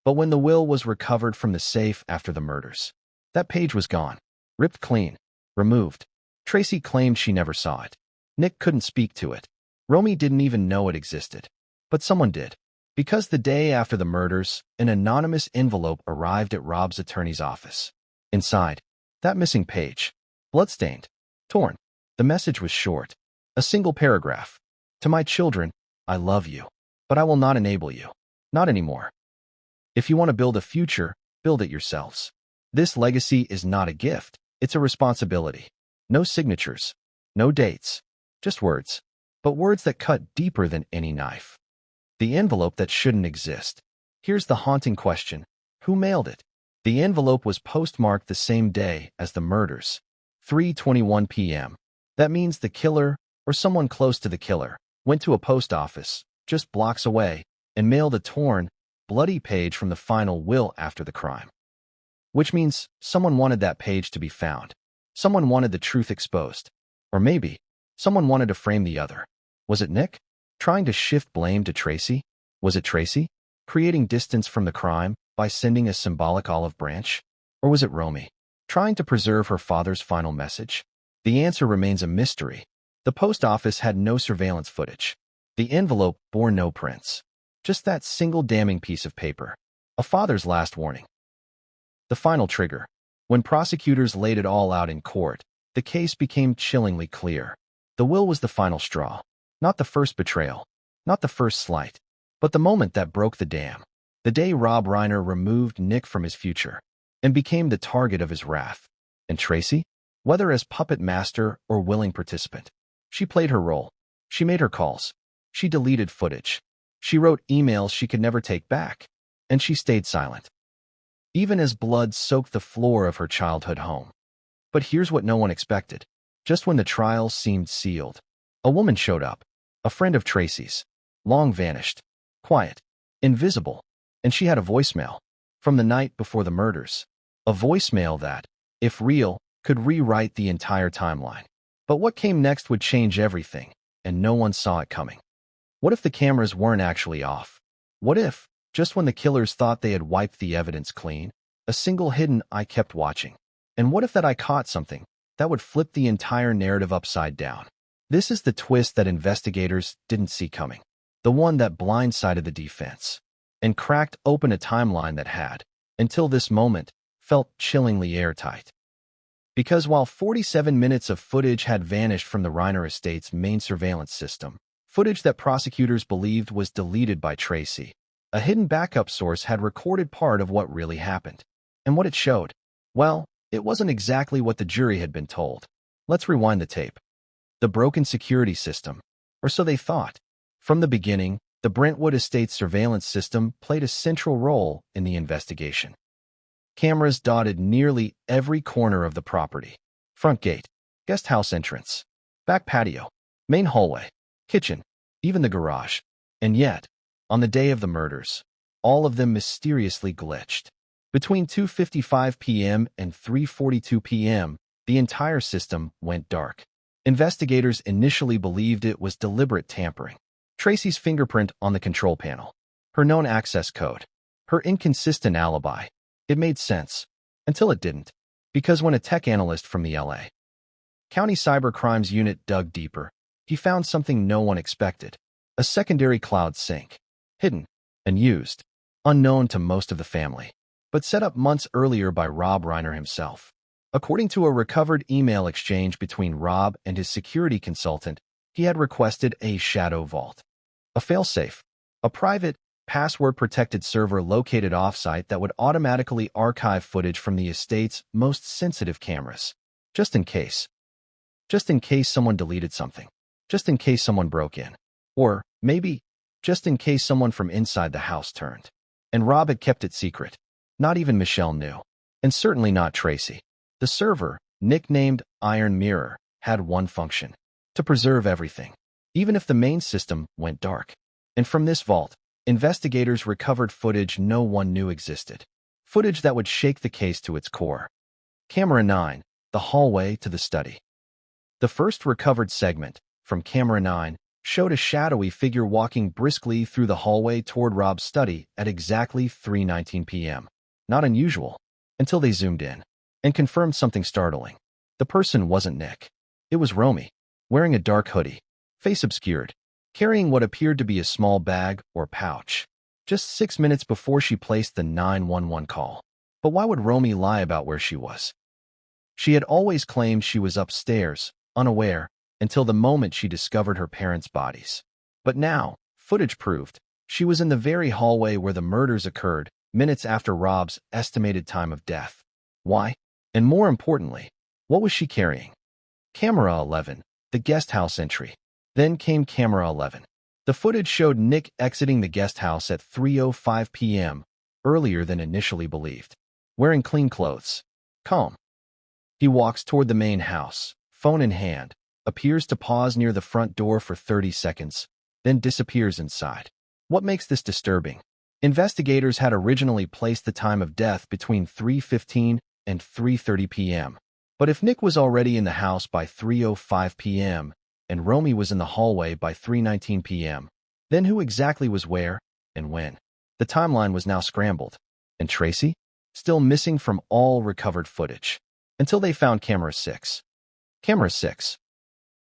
But when the will was recovered from the safe after the murders, that page was gone. Ripped clean. Removed. Tracy claimed she never saw it. Nick couldn't speak to it. Romy didn't even know it existed. But someone did. Because the day after the murders, an anonymous envelope arrived at Rob's attorney's office. Inside, that missing page. Bloodstained. Torn. The message was short. A single paragraph. To my children, I love you. But I will not enable you. Not anymore. If you want to build a future, build it yourselves. This legacy is not a gift. It's a responsibility. No signatures. No dates. Just words. but words that cut deeper than any knife. The envelope that shouldn't exist. Here's the haunting question. Who mailed it? The envelope was postmarked the same day as the murders, 3:21 p.m. That means the killer, or someone close to the killer, went to a post office, just blocks away, and mailed a torn, bloody page from the final will after the crime. Which means someone wanted that page to be found. Someone wanted the truth exposed. Or maybe someone wanted to frame the other. Was it Nick? Trying to shift blame to Tracy? Was it Tracy? Creating distance from the crime by sending a symbolic olive branch? Or was it Romy? Trying to preserve her father's final message? The answer remains a mystery. The post office had no surveillance footage. The envelope bore no prints. Just that single damning piece of paper. A father's last warning. The final trigger. When prosecutors laid it all out in court, the case became chillingly clear. The will was the final straw. Not the first betrayal. Not the first slight. But the moment that broke the dam. The day Rob Reiner removed Nick from his future and became the target of his wrath. And Tracy? Whether as puppet master or willing participant, she played her role. She made her calls. She deleted footage. She wrote emails she could never take back. And she stayed silent. Even as blood soaked the floor of her childhood home. But here's what no one expected. Just when the trial seemed sealed, a woman showed up. A friend of Tracy's. Long vanished. Quiet. Invisible. And she had a voicemail. From the night before the murders. A voicemail that, if real, could rewrite the entire timeline. But what came next would change everything, and no one saw it coming. What if the cameras weren't actually off? What if, just when the killers thought they had wiped the evidence clean, a single hidden eye kept watching? And what if that eye caught something that would flip the entire narrative upside down? This is the twist that investigators didn't see coming. The one that blindsided the defense and cracked open a timeline that had, until this moment, felt chillingly airtight. Because while 47 minutes of footage had vanished from the Reiner estate's main surveillance system, footage that prosecutors believed was deleted by Tracy, a hidden backup source had recorded part of what really happened. And what it showed? Well, it wasn't exactly what the jury had been told. Let's rewind the tape. The broken security system, or so they thought. From the beginning, the Brentwood Estate's surveillance system played a central role in the investigation. Cameras dotted nearly every corner of the property. Front gate, guest house entrance, back patio, main hallway, kitchen, even the garage. And yet, on the day of the murders, all of them mysteriously glitched. Between 2:55 p.m. and 3:42 p.m., the entire system went dark. Investigators initially believed it was deliberate tampering. Tracy's fingerprint on the control panel, her known access code, her inconsistent alibi. It made sense, until it didn't, because when a tech analyst from the LA County Cyber Crimes Unit dug deeper, he found something no one expected: a secondary cloud sync, hidden, unused, unknown to most of the family, but set up months earlier by Rob Reiner himself. According to a recovered email exchange between Rob and his security consultant, he had requested a shadow vault, a failsafe, a private, password-protected server located offsite that would automatically archive footage from the estate's most sensitive cameras, just in case. Just in case someone deleted something. Just in case someone broke in. Or, maybe, just in case someone from inside the house turned. And Rob had kept it secret. Not even Michelle knew. And certainly not Tracy. The server, nicknamed Iron Mirror, had one function: to preserve everything, even if the main system went dark. And from this vault, investigators recovered footage no one knew existed. Footage that would shake the case to its core. Camera 9, the hallway to the study. The first recovered segment, from Camera 9, showed a shadowy figure walking briskly through the hallway toward Rob's study at exactly 3:19 p.m. Not unusual, until they zoomed in and confirmed something startling. The person wasn't Nick. It was Romy, wearing a dark hoodie, face obscured, carrying what appeared to be a small bag or pouch, just 6 minutes before she placed the 911 call. But why would Romy lie about where she was? She had always claimed she was upstairs, unaware, until the moment she discovered her parents' bodies. But now, footage proved, she was in the very hallway where the murders occurred, minutes after Rob's estimated time of death. Why? And more importantly, what was she carrying? Camera 11, the guest house entry. Then came camera 11. The footage showed Nick exiting the guest house at 3:05 p.m., earlier than initially believed. Wearing clean clothes. Calm. He walks toward the main house, phone in hand, appears to pause near the front door for 30 seconds, then disappears inside. What makes this disturbing? Investigators had originally placed the time of death between 3:15 and 3:30 p.m. But if Nick was already in the house by 3:05 p.m., and Romy was in the hallway by 3:19 p.m., then who exactly was where and when? The timeline was now scrambled. And Tracy? Still missing from all recovered footage. Until they found camera 6. Camera 6.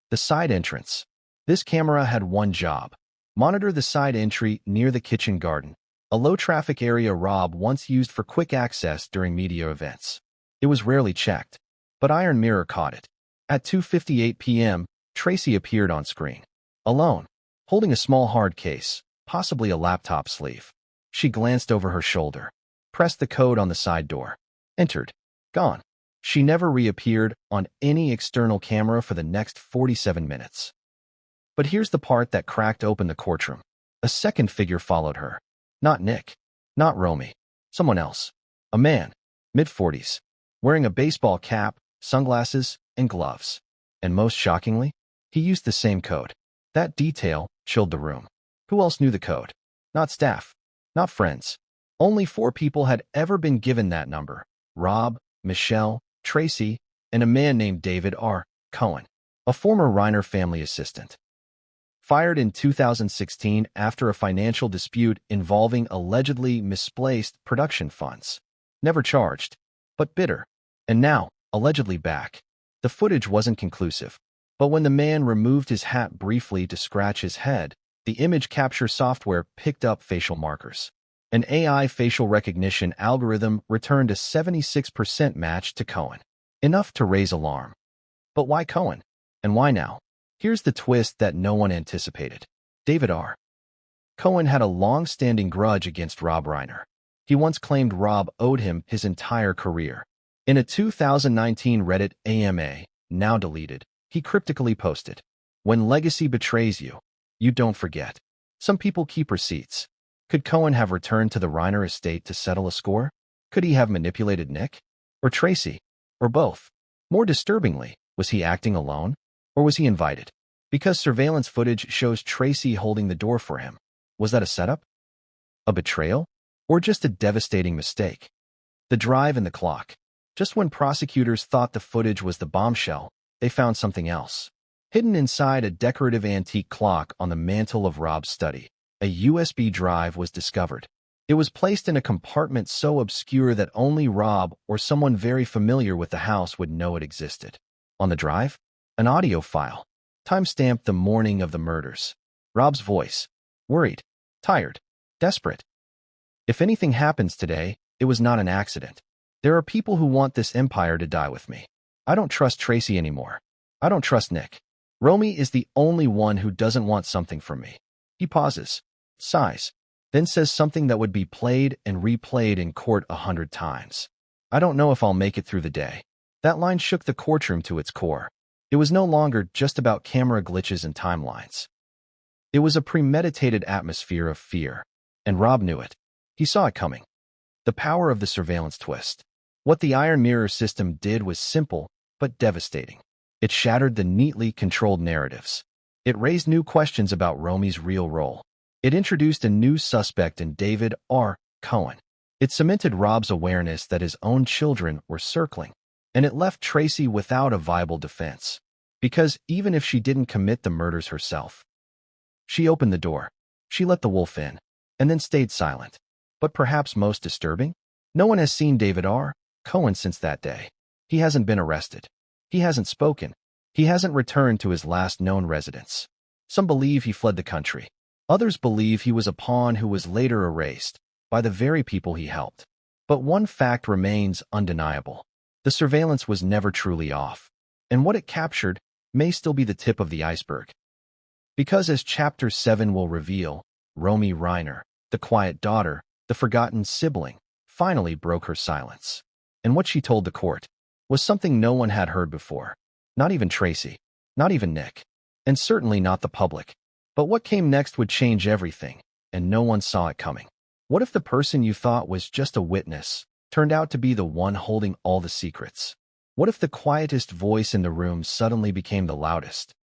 The side entrance. This camera had one job. Monitor the side entry near the kitchen garden, a low-traffic area Rob once used for quick access during media events. It was rarely checked, but Iron Mirror caught it. At 2:58 p.m., Tracy appeared on screen. Alone, holding a small hard case, possibly a laptop sleeve. She glanced over her shoulder, pressed the code on the side door, entered, gone. She never reappeared on any external camera for the next 47 minutes. But here's the part that cracked open the courtroom. A second figure followed her. Not Nick. Not Romy. Someone else. A man, mid-40s, wearing a baseball cap, sunglasses, and gloves. And most shockingly, he used the same code. That detail chilled the room. Who else knew the code? Not staff. Not friends. Only 4 people had ever been given that number. Rob, Michelle, Tracy, and a man named David R. Cohen, a former Reiner family assistant. Fired in 2016 after a financial dispute involving allegedly misplaced production funds. Never charged, but bitter. And now, allegedly back. The footage wasn't conclusive, but when the man removed his hat briefly to scratch his head, the image capture software picked up facial markers. An AI facial recognition algorithm returned a 76% match to Cohen. Enough to raise alarm. But why Cohen? And why now? Here's the twist that no one anticipated. David R. Cohen had a long-standing grudge against Rob Reiner. He once claimed Rob owed him his entire career. In a 2019 Reddit AMA, now deleted, he cryptically posted, "When legacy betrays you, you don't forget. Some people keep receipts." Could Cohen have returned to the Reiner estate to settle a score? Could he have manipulated Nick? Or Tracy? Or both? More disturbingly, was he acting alone? Or was he invited? Because surveillance footage shows Tracy holding the door for him. Was that a setup? A betrayal? Or just a devastating mistake? The drive and the clock. Just when prosecutors thought the footage was the bombshell, they found something else. Hidden inside a decorative antique clock on the mantle of Rob's study, a USB drive was discovered. It was placed in a compartment so obscure that only Rob or someone very familiar with the house would know it existed. On the drive, an audio file, time-stamped the morning of the murders. Rob's voice, worried, tired, desperate. "If anything happens today, it was not an accident. There are people who want this empire to die with me. I don't trust Tracy anymore. I don't trust Nick. Romy is the only one who doesn't want something from me." He pauses, sighs, then says something that would be played and replayed in court 100 times. "I don't know if I'll make it through the day." That line shook the courtroom to its core. It was no longer just about camera glitches and timelines. It was a premeditated atmosphere of fear, and Rob knew it. He saw it coming. The power of the surveillance twist. What the Iron Mirror system did was simple, but devastating. It shattered the neatly controlled narratives. It raised new questions about Romy's real role. It introduced a new suspect in David R. Cohen. It cemented Rob's awareness that his own children were circling, and it left Tracy without a viable defense. Because even if she didn't commit the murders herself, she opened the door. She let the wolf in, and then stayed silent. But perhaps most disturbing, no one has seen David R. Cohen since that day. He hasn't been arrested. He hasn't spoken. He hasn't returned to his last known residence. Some believe he fled the country. Others believe he was a pawn who was later erased by the very people he helped. But one fact remains undeniable. The surveillance was never truly off, and what it captured may still be the tip of the iceberg. Because as Chapter 7 will reveal, Romy Reiner, the quiet daughter, the forgotten sibling, finally broke her silence. And what she told the court was something no one had heard before. Not even Tracy. Not even Nick. and certainly not the public. But what came next would change everything, and no one saw it coming. What if the person you thought was just a witness turned out to be the one holding all the secrets? What if the quietest voice in the room suddenly became the loudest?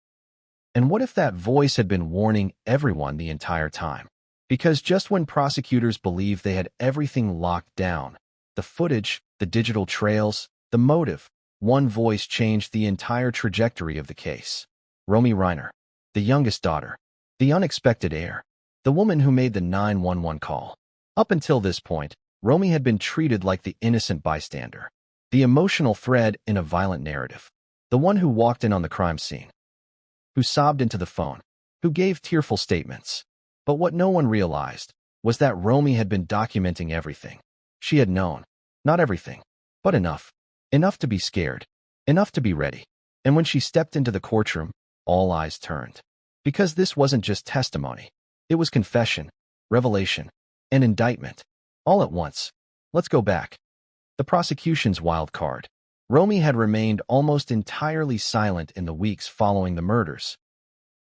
And what if that voice had been warning everyone the entire time? Because just when prosecutors believed they had everything locked down, the footage, the digital trails, the motive, one voice changed the entire trajectory of the case. Tracy Reiner, the youngest daughter, the unexpected heir, the woman who made the 911 call. Up until this point, Tracy had been treated like the innocent bystander, the emotional thread in a violent narrative, the one who walked in on the crime scene, who sobbed into the phone, who gave tearful statements. But what no one realized was that Tracy had been documenting everything. She had known, not everything, but enough. Enough to be scared, enough to be ready. And when she stepped into the courtroom, all eyes turned. Because this wasn't just testimony. It was confession, revelation, and indictment. All at once. Let's go back. The prosecution's wild card. Tracy had remained almost entirely silent in the weeks following the murders.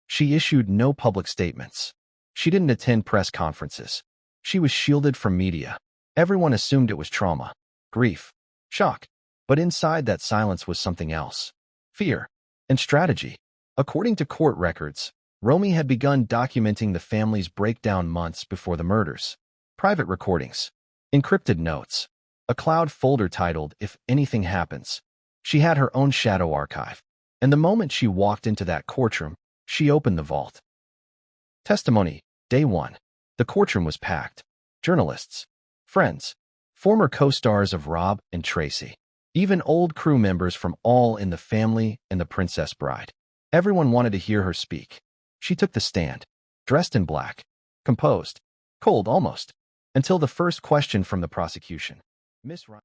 She issued no public statements. She didn't attend press conferences. She was shielded from media. Everyone assumed it was trauma, grief, shock. But inside that silence was something else. Fear and strategy. According to court records, Tracy had begun documenting the family's breakdown months before the murders. Private recordings, encrypted notes, a cloud folder titled, "If Anything Happens." She had her own shadow archive. And the moment she walked into that courtroom, she opened the vault. Testimony, day 1. The courtroom was packed. Journalists, friends, former co-stars of Rob and Tracy. Even old crew members from All in the Family and The Princess Bride. Everyone wanted to hear her speak. She took the stand, dressed in black, composed, cold almost, until the first question from the prosecution. Miss Reiner.